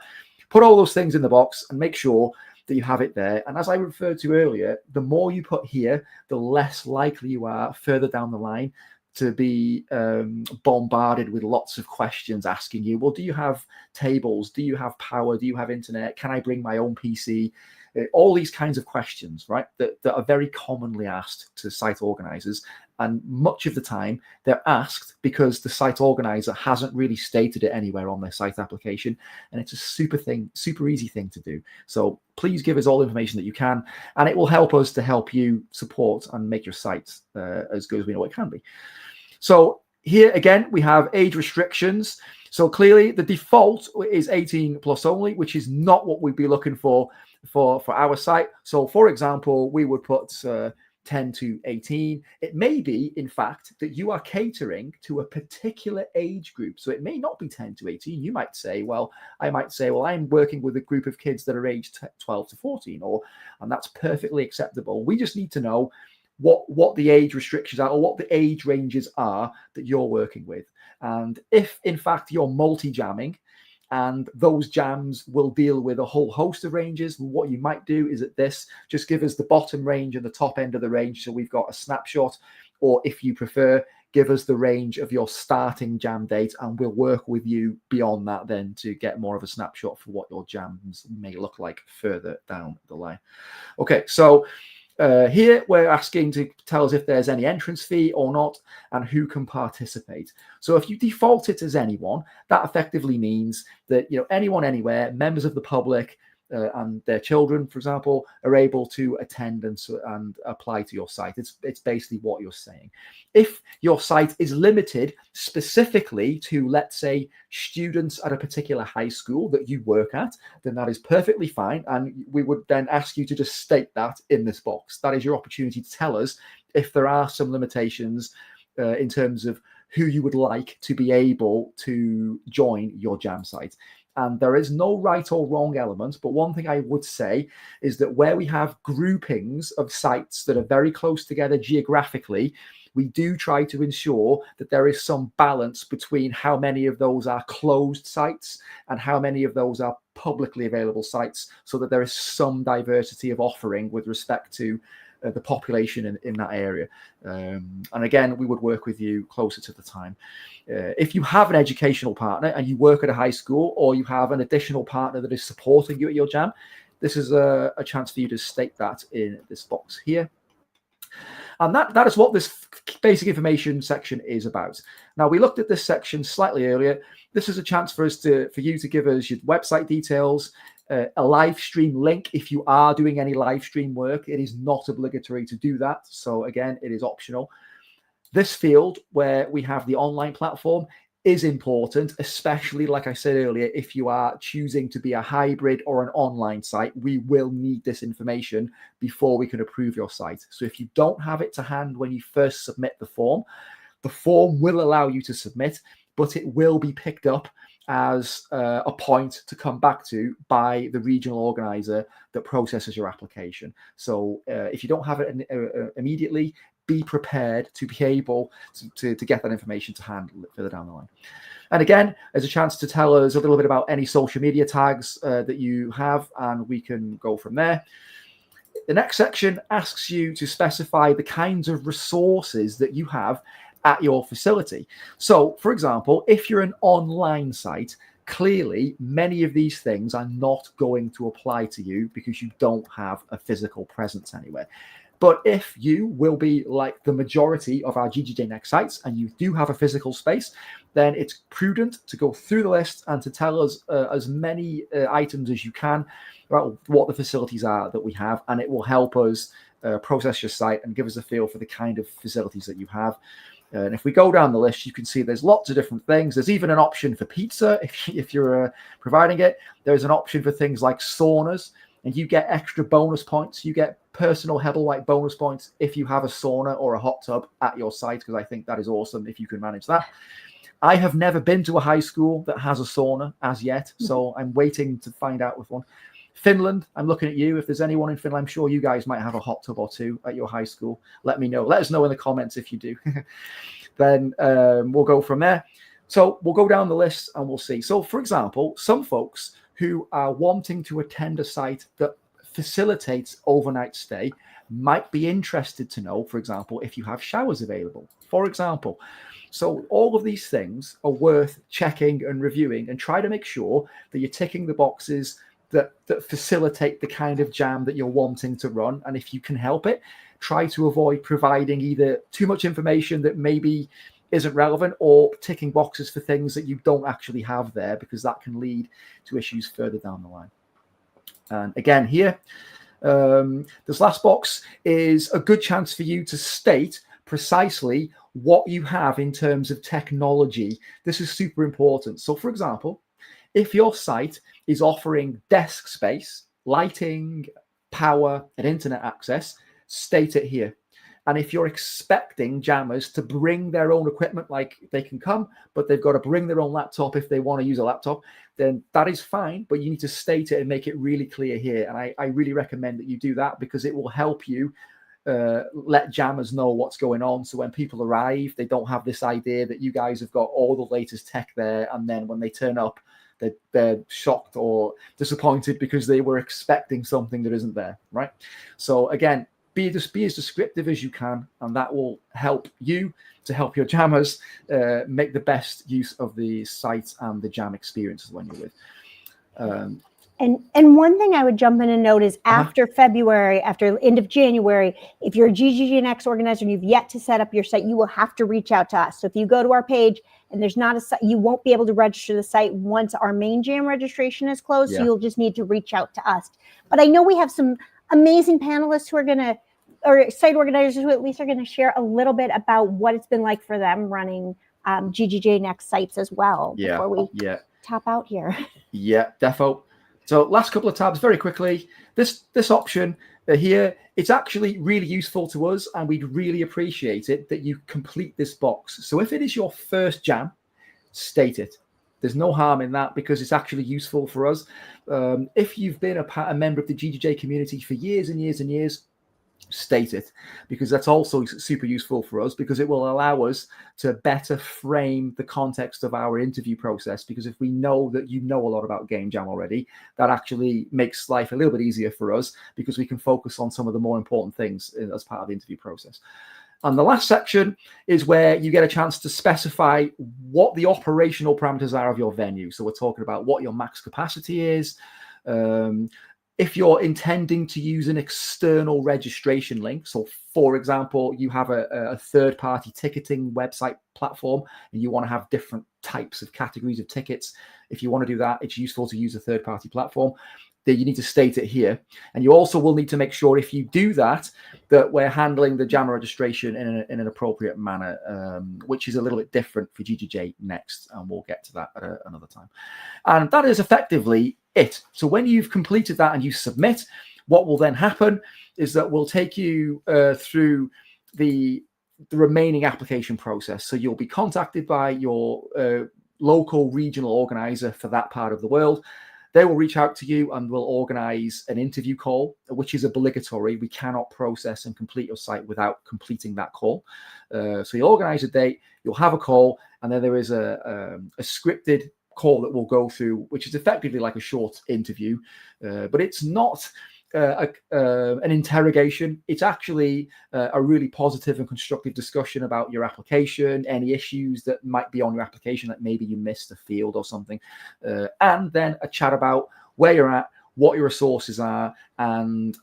Put all those things in the box and make sure that you have it there. And as I referred to earlier, the more you put here, the less likely you are further down the line to be bombarded with lots of questions asking you, well, do you have tables? Do you have power? Do you have internet? Can I bring my own PC? All these kinds of questions, right, that are very commonly asked to site organizers. And much of the time they're asked because the site organizer hasn't really stated it anywhere on their site application. And it's a super easy thing to do. So please give us all the information that you can, and it will help us to help you support and make your site as good as we know it can be. So here again, we have age restrictions. So clearly the default is 18 plus only, which is not what we'd be looking for our site. So for example, we would put 10 to 18. It may be, in fact, that you are catering to a particular age group. So it may not be 10 to 18. You might say, well, I'm working with a group of kids that are aged 12 to 14, and that's perfectly acceptable. We just need to know what the age restrictions are, or what the age ranges are that you're working with. And if, in fact, you're multi-jamming, and those jams will deal with a whole host of ranges, what you might do is at this, just give us the bottom range and the top end of the range, so we've got a snapshot. Or if you prefer, give us the range of your starting jam date, and we'll work with you beyond that then to get more of a snapshot for what your jams may look like further down the line. Okay, so here we're asking to tell us if there's any entrance fee or not, and who can participate. So if you default it as anyone, that effectively means that anyone, anywhere, members of the public and their children, for example, are able to attend and apply to your site. It's basically what you're saying. If your site is limited specifically to, let's say, students at a particular high school that you work at, then that is perfectly fine. And we would then ask you to just state that in this box. That is your opportunity to tell us if there are some limitations in terms of who you would like to be able to join your jam site. And there is no right or wrong element, but one thing I would say is that where we have groupings of sites that are very close together geographically, we do try to ensure that there is some balance between how many of those are closed sites and how many of those are publicly available sites, so that there is some diversity of offering with respect to the population in that area. And again, we would work with you closer to the time. If you have an educational partner and you work at a high school, or you have an additional partner that is supporting you at your jam, this is a chance for you to state that in this box here. And that is what this basic information section is about. Now, we looked at this section slightly earlier. This is a chance for you to give us your website details, a live stream link. If you are doing any live stream work, it is not obligatory to do that. So again, it is optional. This field where we have the online platform is important, especially, like I said earlier, if you are choosing to be a hybrid or an online site. We will need this information before we can approve your site. So if you don't have it to hand when you first submit the form will allow you to submit, but it will be picked up as a point to come back to by the regional organizer that processes your application. So if you don't have it immediately, be prepared to be able to get that information to hand further down the line. And again, there's a chance to tell us a little bit about any social media tags that you have, and we can go from there. The next section asks you to specify the kinds of resources that you have at your facility. So, for example, if you're an online site, clearly many of these things are not going to apply to you because you don't have a physical presence anywhere. But if you will be like the majority of our GGJ Next sites and you do have a physical space, then it's prudent to go through the list and to tell us as many items as you can about what the facilities are that we have, and it will help us process your site and give us a feel for the kind of facilities that you have. And if we go down the list, you can see there's lots of different things. There's even an option for pizza if you're providing it. There's an option for things like saunas, and you get extra bonus points. You get personal Hebblewhite bonus points if you have a sauna or a hot tub at your site, because I think that is awesome if you can manage that. I have never been to a high school that has a sauna as yet, so I'm waiting to find out with one. Finland, I'm looking at you. If there's anyone in Finland, I'm sure you guys might have a hot tub or two at your high school. Let me know. Let us know in the comments if you do. Then we'll go from there. So we'll go down the list and we'll see. So, for example, some folks who are wanting to attend a site that facilitates overnight stay might be interested to know, for example, if you have showers available, for example. So all of these things are worth checking and reviewing, and try to make sure that you're ticking the boxes that facilitate the kind of jam that you're wanting to run. And if you can help it, try to avoid providing either too much information that maybe isn't relevant or ticking boxes for things that you don't actually have there, because that can lead to issues further down the line. And again, here, this last box is a good chance for you to state precisely what you have in terms of technology. This is super important. So, for example, if your site is offering desk space, lighting, power, and internet access, state it here. And if you're expecting jammers to bring their own equipment, like they can come, but they've got to bring their own laptop if they want to use a laptop, then that is fine, but you need to state it and make it really clear here. And I really recommend that you do that, because it will help you let jammers know what's going on. So when people arrive, they don't have this idea that you guys have got all the latest tech there. And then when they turn up, they're shocked or disappointed because they were expecting something that isn't there, right? So again, be as descriptive as you can, and that will help you to help your jammers make the best use of the site and the jam experiences when you're with. And one thing I would jump in and note is after February, after end of January, if you're a GGJ Next organizer and you've yet to set up your site, you will have to reach out to us. So if you go to our page and there's not a site, you won't be able to register the site once our main jam registration is closed. Yeah. So you'll just need to reach out to us. But I know we have some amazing panelists who are going to, or site organizers who at least are going to share a little bit about what it's been like for them running GGJ Next sites as well before we top out here. Yeah, defo. So last couple of tabs very quickly. This option here, it's actually really useful to us, and we'd really appreciate it that you complete this box. So if it is your first jam, state it. There's no harm in that, because it's actually useful for us. If you've been a member of the GGJ community for years and years and years, state it, because that's also super useful for us, because it will allow us to better frame the context of our interview process. Because if we know that you know a lot about Game Jam already, that actually makes life a little bit easier for us, because we can focus on some of the more important things as part of the interview process. And the last section is where you get a chance to specify what the operational parameters are of your venue. So we're talking about what your max capacity is. If you're intending to use an external registration link, so for example, you have a third-party ticketing website platform and you want to have different types of categories of tickets, if you want to do that, it's useful to use a third-party platform. that you need to state it here. And you also will need to make sure if you do that, that we're handling the JAMA registration in an appropriate manner, which is a little bit different for GGJ Next, and we'll get to that at another time. And that is effectively it. So when you've completed that and you submit, what will then happen is that we'll take you through the remaining application process. So you'll be contacted by your local regional organizer for that part of the world. They will reach out to you and will organize an interview call, which is obligatory. We cannot process and complete your site without completing that call. So you'll organize a date, you'll have a call, and then there is a scripted call that we'll go through, which is effectively like a short interview, but it's not an interrogation. It's actually a really positive and constructive discussion about your application, any issues that might be on your application, that maybe you missed a field or something, and then a chat about where you're at, what your resources are, and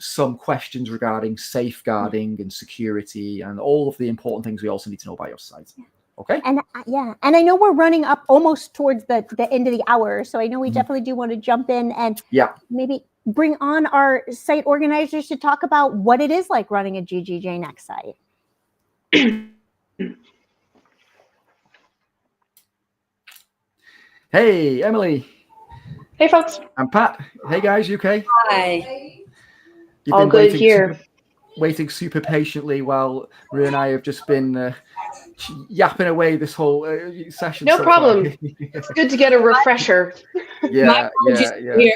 some questions regarding safeguarding and security and all of the important things we also need to know about your site. Okay. And and I know we're running up almost towards the end of the hour, so I know we definitely do want to jump in and maybe bring on our site organizers to talk about what it is like running a GGJ Next site. Hey, Emily. Hey, folks. I'm Pat. Hey, guys. You okay? Hi. You've All been good here. waiting super patiently while Maria and I have just been yapping away this whole session. No problem. It's good to get a refresher. Hear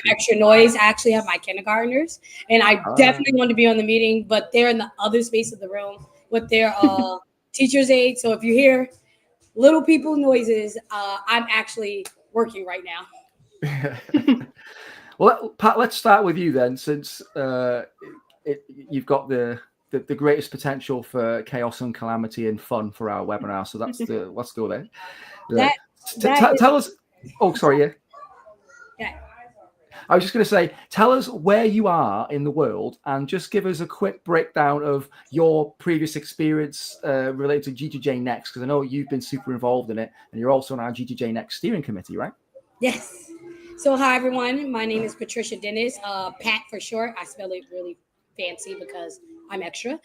extra noise. I actually have my kindergartners, and I definitely want to be on the meeting, but they're in the other space of the room with their teacher's aide. So if you hear little people noises, I'm actually working right now. Well, Pat, let's start with you then, since you've got the greatest potential for chaos and calamity and fun for our webinar. So let's go there. Tell us. Oh, sorry. Yeah. I was just going to say, tell us where you are in the world and just give us a quick breakdown of your previous experience related to GGJ Next, because I know you've been super involved in it and you're also on our GGJ Next steering committee, right? Yes. So hi, everyone. My name is Patricia Dennis, Pat for short. I spell it really fancy because I'm extra.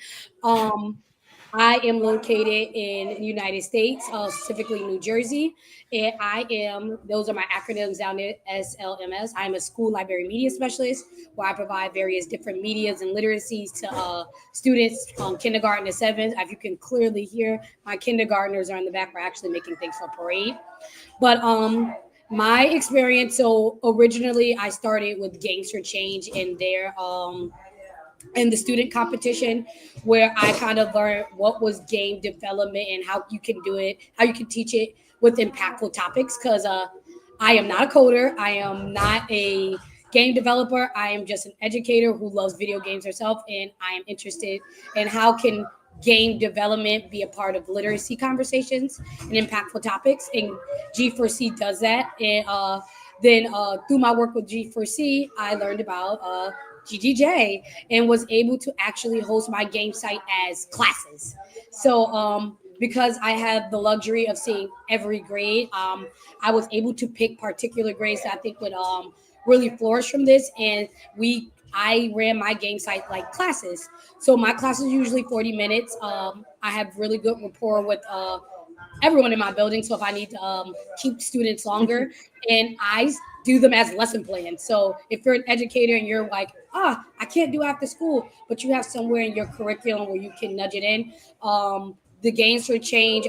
I am located in the United States, specifically New Jersey, and those are my acronyms down there, SLMS. I'm a school library media specialist, where I provide various different medias and literacies to students from kindergarten to 7th. As you can clearly hear, my kindergartners are in the back. We're actually making things for a parade. But my experience, so originally I started with Games for Change in their in the student competition, where I kind of learned what was game development and how you can do it, how you can teach it with impactful topics. Because I am not a coder, I am not a game developer, I am just an educator who loves video games herself, and I am interested in how can game development be a part of literacy conversations and impactful topics, and G4C does that. And then through my work with G4C, I learned about GGJ and was able to actually host my game site as classes. So because I have the luxury of seeing every grade, I was able to pick particular grades that I think would really flourish from this. And I ran my game site like classes. So my classes are usually 40 minutes. I have really good rapport with everyone in my building. So if I need to keep students longer, and I do them as lesson plans. So if you're an educator and you're like, I can't do after school, but you have somewhere in your curriculum where you can nudge it in, the Games for Change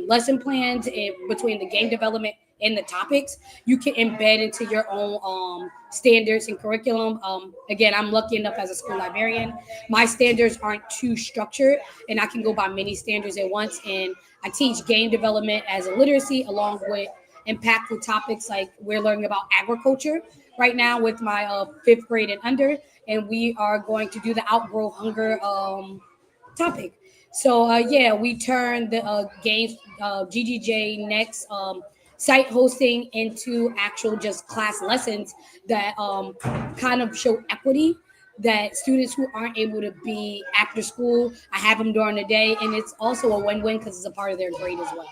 lesson plans between the game development and the topics, you can embed into your own standards and curriculum. Again, I'm lucky enough as a school librarian, my standards aren't too structured, and I can go by many standards at once. And I teach game development as a literacy along with impactful topics, like we're learning about agriculture right now with my 5th grade and under, and we are going to do the outgrow hunger topic. So we turned the games GGJ Next site hosting into actual just class lessons that kind of show equity, that students who aren't able to be after school, I have them during the day, and it's also a win-win because it's a part of their grade as well.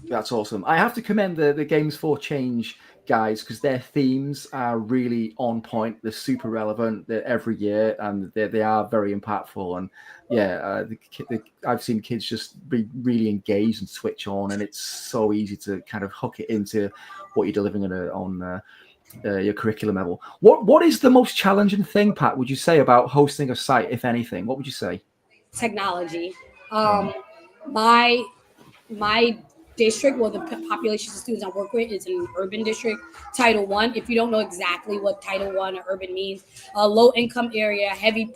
That's awesome. I have to commend the Games for Change guys because their themes are really on point. They're super relevant. They're every year, and they are very impactful. And yeah, I've seen kids just be really engaged and switch on, and it's so easy to kind of hook it into what you're delivering on your curriculum level. What is the most challenging thing, Pat, would you say, about hosting a site, if anything? What would you say? Technology. My my district, well, the population of students I work with is an urban district, Title One. If you don't know exactly what Title One or urban means, a low income area, heavy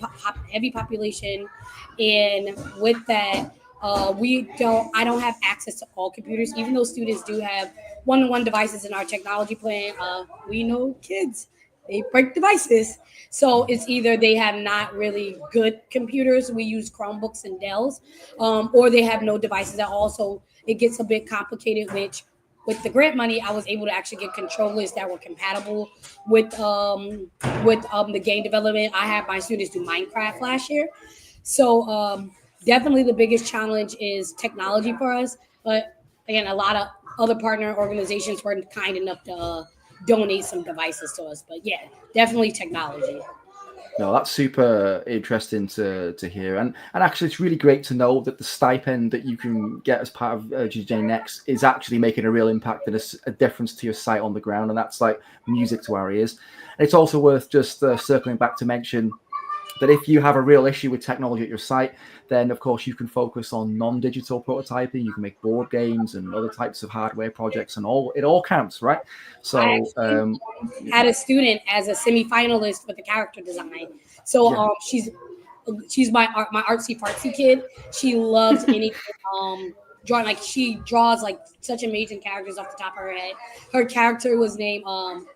population, and with that, I don't have access to all computers, even though students do have one-to-one devices in our technology plan. We know kids, they break devices. So it's either they have not really good computers. We use Chromebooks and Dells, or they have no devices at all. So it gets a bit complicated, which with the grant money, I was able to actually get controllers that were compatible with the game development. I had my students do Minecraft last year. So definitely the biggest challenge is technology for us. But again, a lot of other partner organizations were kind enough to donate some devices to us. But yeah, definitely technology. No, that's super interesting to hear, and actually, it's really great to know that the stipend that you can get as part of GGJ Next is actually making a real impact and a difference to your site on the ground, and that's like music to our ears. And it's also worth just circling back to mention that if you have a real issue with technology at your site, then of course you can focus on non-digital prototyping. You can make board games and other types of hardware projects, and it all counts, right? So I had a student as a semi-finalist with the character design. So she's my artsy fartsy kid. She loves anything drawing. Like she draws like such amazing characters off the top of her head. Her character was named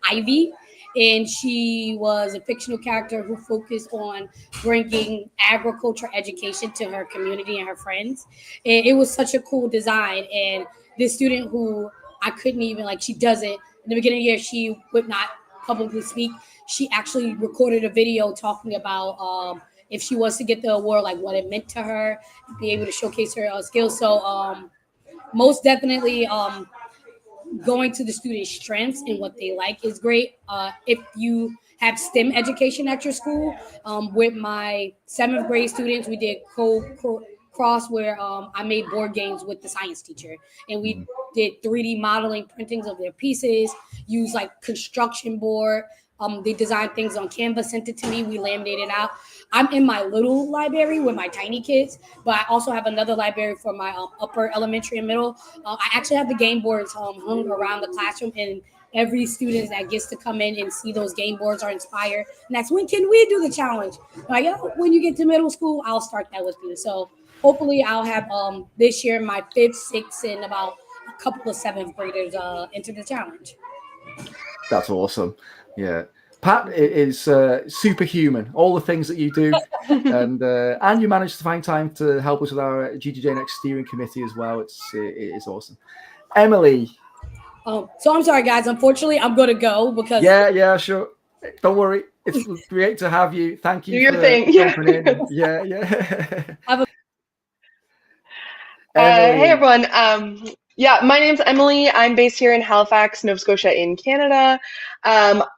Ivy, and she was a fictional character who focused on bringing agriculture education to her community and her friends. And it was such a cool design. And this student who I couldn't even she doesn't in the beginning of the year, she would not publicly speak. She actually recorded a video talking about if she was to get the award, like what it meant to her, be able to showcase her skills. So most definitely going to the students' strengths and what they like is great. If you have STEM education at your school, with my 7th grade students, we did cross where I made board games with the science teacher, and we did 3D modeling printings of their pieces, used like construction board. They designed things on Canva, sent it to me. We laminated out. I'm in my little library with my tiny kids, but I also have another library for my upper elementary and middle. I actually have the game boards hung around the classroom, and every student that gets to come in and see those game boards are inspired. And that's when can we do the challenge? Like, when you get to middle school, I'll start that with you. So hopefully I'll have this year my 5th, 6th, and about a couple of 7th graders enter the challenge. That's awesome. Yeah. Pat is superhuman. All the things that you do, and you managed to find time to help us with our GGJ Next steering committee as well. It is awesome. Emily. So I'm sorry, guys. Unfortunately, I'm going to go because. Yeah, sure. Don't worry. It's great to have you. Thank you Do your for thing. jumping in. Yeah. Hey, everyone. My name's Emily. I'm based here in Halifax, Nova Scotia in Canada.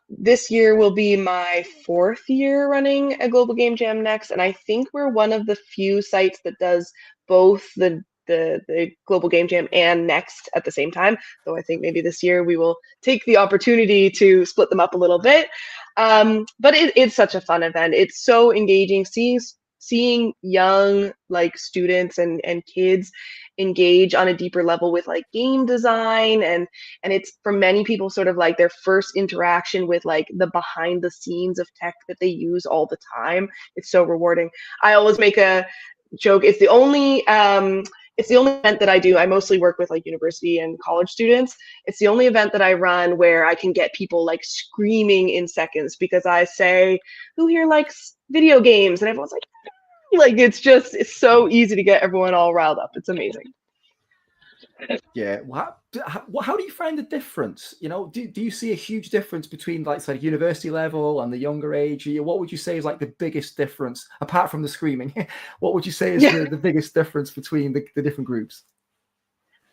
This year will be my 4th year running a Global Game Jam Next, and I think we're one of the few sites that does both the Global Game Jam and Next at the same time. So I think maybe this year we will take the opportunity to split them up a little bit. But it's such a fun event. It's so engaging seeing young students and kids engage on a deeper level with game design, and it's for many people sort of their first interaction with the behind the scenes of tech that they use all the time. It's so rewarding. I always make a joke, it's the only event that I do. I mostly work with university and college students. It's the only event that I run where I can get people screaming in seconds because I say, who here likes video games? And everyone's it's so easy to get everyone all riled up. It's amazing. Yeah. How do you find the difference? Do you see a huge difference between university level and the younger age? What would you say is the biggest difference, apart from the screaming? What would you say is the biggest difference between the different groups?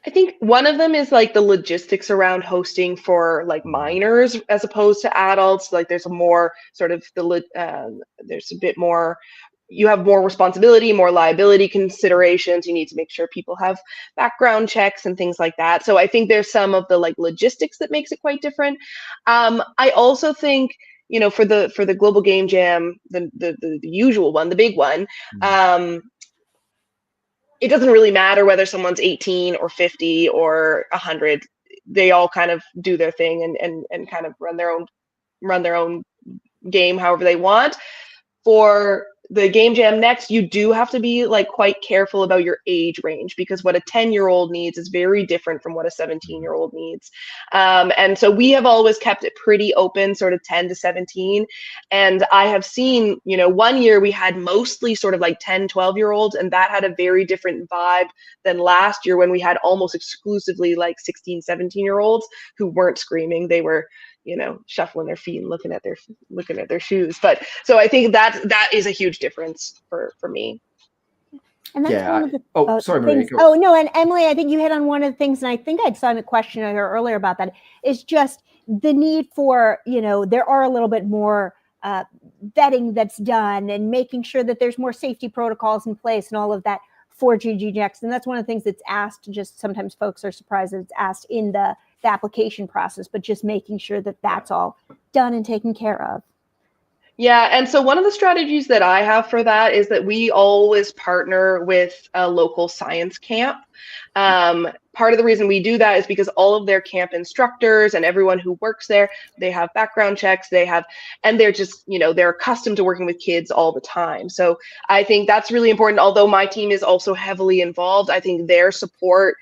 I think one of them is like the logistics around hosting for like minors as opposed to adults. Like there's a more sort of there's a bit more, you have more responsibility, more liability considerations. You need to make sure people have background checks and things like that. So I think there's some of the like logistics that makes it quite different. I also think, you know, for the Global Game Jam, the usual one, the big one, it doesn't really matter whether someone's 18 or 50 or 100. They all kind of do their thing and kind of run their own game however they want. For the Game Jam Next, you do have to be like quite careful about your age range, because what a 10-year-old needs is very different from what a 17-year-old needs. And so we have always kept it pretty open, sort of 10 to 17. And I have seen, you know, one year we had mostly sort of like 10, 12-year-olds, and that had a very different vibe than last year when we had almost exclusively like 16, 17-year-olds who weren't screaming. They were, you know, shuffling their feet and looking at their shoes. But so I think that is a huge difference for me. And that's one of the sorry, Maria. Maria, Oh no, and Emily, I think you hit on one of the things, and I think I'd saw a question earlier about that, is just the need for, you know, there are a little bit more vetting that's done and making sure that there's more safety protocols in place and all of that for GGJ Next. And that's one of the things that's asked, just sometimes folks are surprised that it's asked in the application process, but just making sure that that's all done and taken care of. Yeah, and so one of the strategies that I have for that is that we always partner with a local science camp. Part of the reason we do that is because all of their camp instructors and everyone who works there, they have background checks, and they're just, you know, they're accustomed to working with kids all the time. So I think that's really important. Although my team is also heavily involved, I think their support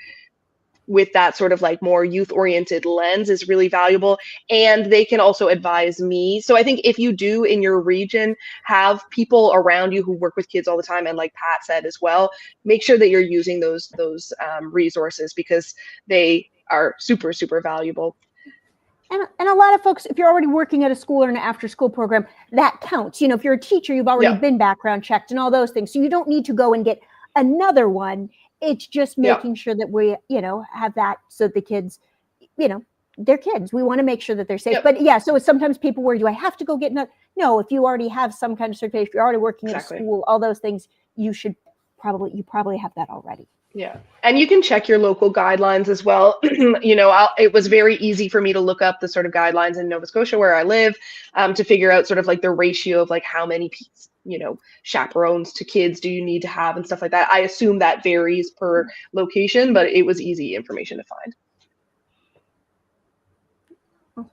with that sort of like more youth-oriented lens is really valuable. And they can also advise me. So I think if you do in your region have people around you who work with kids all the time, and like Pat said as well, make sure that you're using those resources, because they are super, super valuable. And a lot of folks, if you're already working at a school or an after-school program, that counts. You know, if you're a teacher, you've already been background checked and all those things. So you don't need to go and get another one. It's just making sure that we, you know, have that, so the kids, you know, they're kids. We want to make sure that they're safe. But yeah, so sometimes people worry, do I have to go get another? No, if you already have some kind of certification, if you're already working at a school, all those things, you probably have that already. Yeah. And you can check your local guidelines as well. You know, it was very easy for me to look up the sort of guidelines in Nova Scotia where I live, to figure out sort of like the ratio of like how many, you know, chaperones to kids do you need to have and stuff like that. I assume that varies per location, but it was easy information to find.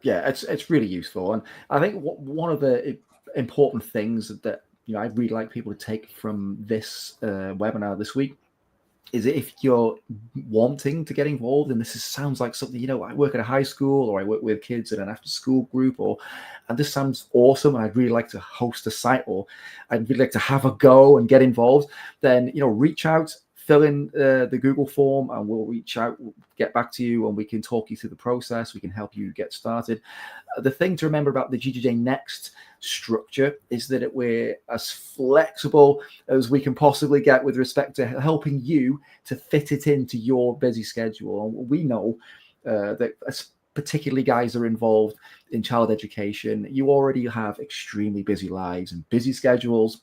Yeah, it's really useful. And I think one of the important things that, you know, I'd really like people to take from this webinar this week is that if you're wanting to get involved, and this sounds like something, you know, I work at a high school, or I work with kids in an after school group, and this sounds awesome, and I'd really like to host a site, or I'd really like to have a go and get involved, then, you know, reach out, fill in the Google form, and we'll reach out, we'll get back to you, and we can talk you through the process. We can help you get started. The thing to remember about the GGJ Next structure is that we're as flexible as we can possibly get with respect to helping you to fit it into your busy schedule. And we know that particularly guys are involved in child education, you already have extremely busy lives and busy schedules.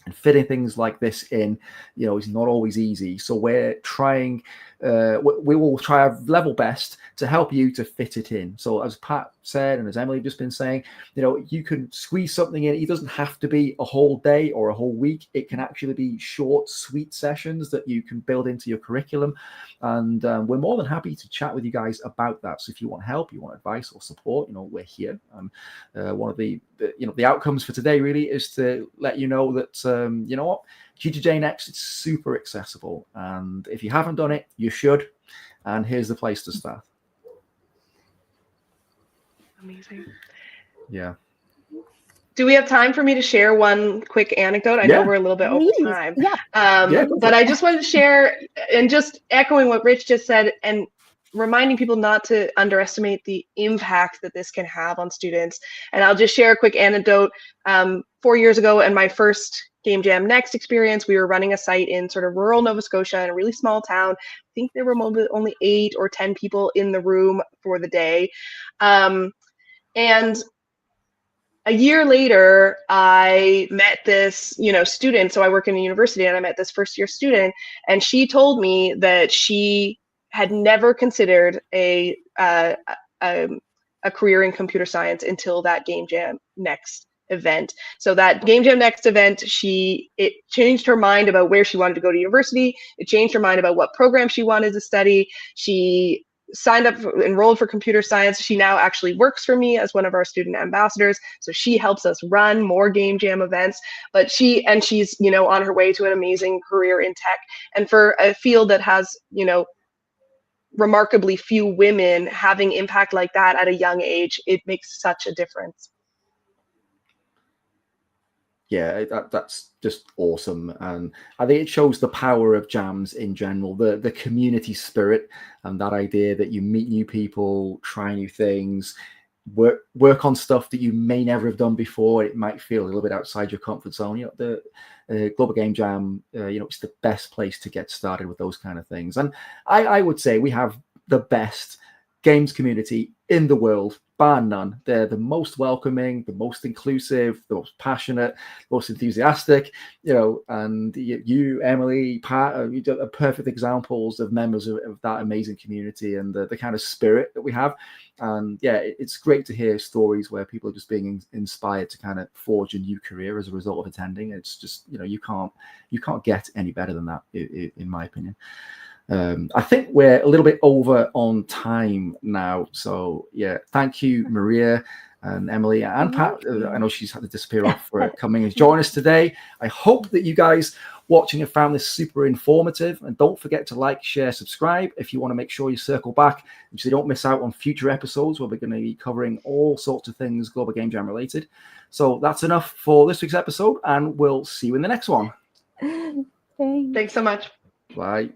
And fitting things like this in, you know, is not always easy. So we're trying, we will try our level best to help you to fit it in. So as Pat said, and as Emily just been saying, you know, you can squeeze something in. It doesn't have to be a whole day or a whole week. It can actually be short, sweet sessions that you can build into your curriculum. And we're more than happy to chat with you guys about that. So if you want help, you want advice or support, you know, we're here. One of the you know, the outcomes for today really is to let you know that, you know what, GGJ Next, it's super accessible. And if you haven't done it, you should. And here's the place to start. Amazing. Yeah. Do we have time for me to share one quick anecdote? I know we're a little bit over time. But I just wanted to share, and just echoing what Rich just said, and reminding people not to underestimate the impact that this can have on students. And I'll just share a quick anecdote. 4 years ago, in my first Game Jam Next experience. We were running a site in sort of rural Nova Scotia in a really small town. I think there were only 8 or 10 people in the room for the day. And a year later, I met this, student. So I work in a university, and I met this first-year student, and she told me that she had never considered a career in computer science until that Game Jam Next event. So that Game Jam Next event, it changed her mind about where she wanted to go to university. It changed her mind about what program she wanted to study. She signed up, enrolled for computer science. She now actually works for me as one of our student ambassadors. So she helps us run more Game Jam events, but she's, on her way to an amazing career in tech. And for a field that has, remarkably few women, having impact like that at a young age, it makes such a difference. Yeah, that's just awesome, and I think it shows the power of jams in general, the community spirit, and that idea that you meet new people, try new things, work on stuff that you may never have done before. It might feel a little bit outside your comfort zone. The Global Game Jam, it's the best place to get started with those kind of things. And I would say we have the best games community in the world, bar none. They're the most welcoming, the most inclusive, the most passionate, most enthusiastic, and you, Emily, Pat, are perfect examples of members of that amazing community and the kind of spirit that we have. And yeah, it's great to hear stories where people are just being inspired to kind of forge a new career as a result of attending. It's just, you can't get any better than that, in my opinion. I think we're a little bit over on time now. So yeah, thank you, Maria and Emily and Pat. I know she's had to disappear off for coming and join us today. I hope that you guys watching have found this super informative, and don't forget to like, share, subscribe if you want to make sure you circle back so you don't miss out on future episodes where we're going to be covering all sorts of things Global Game Jam related. So that's enough for this week's episode, and we'll see you in the next one. Thanks so much. Bye.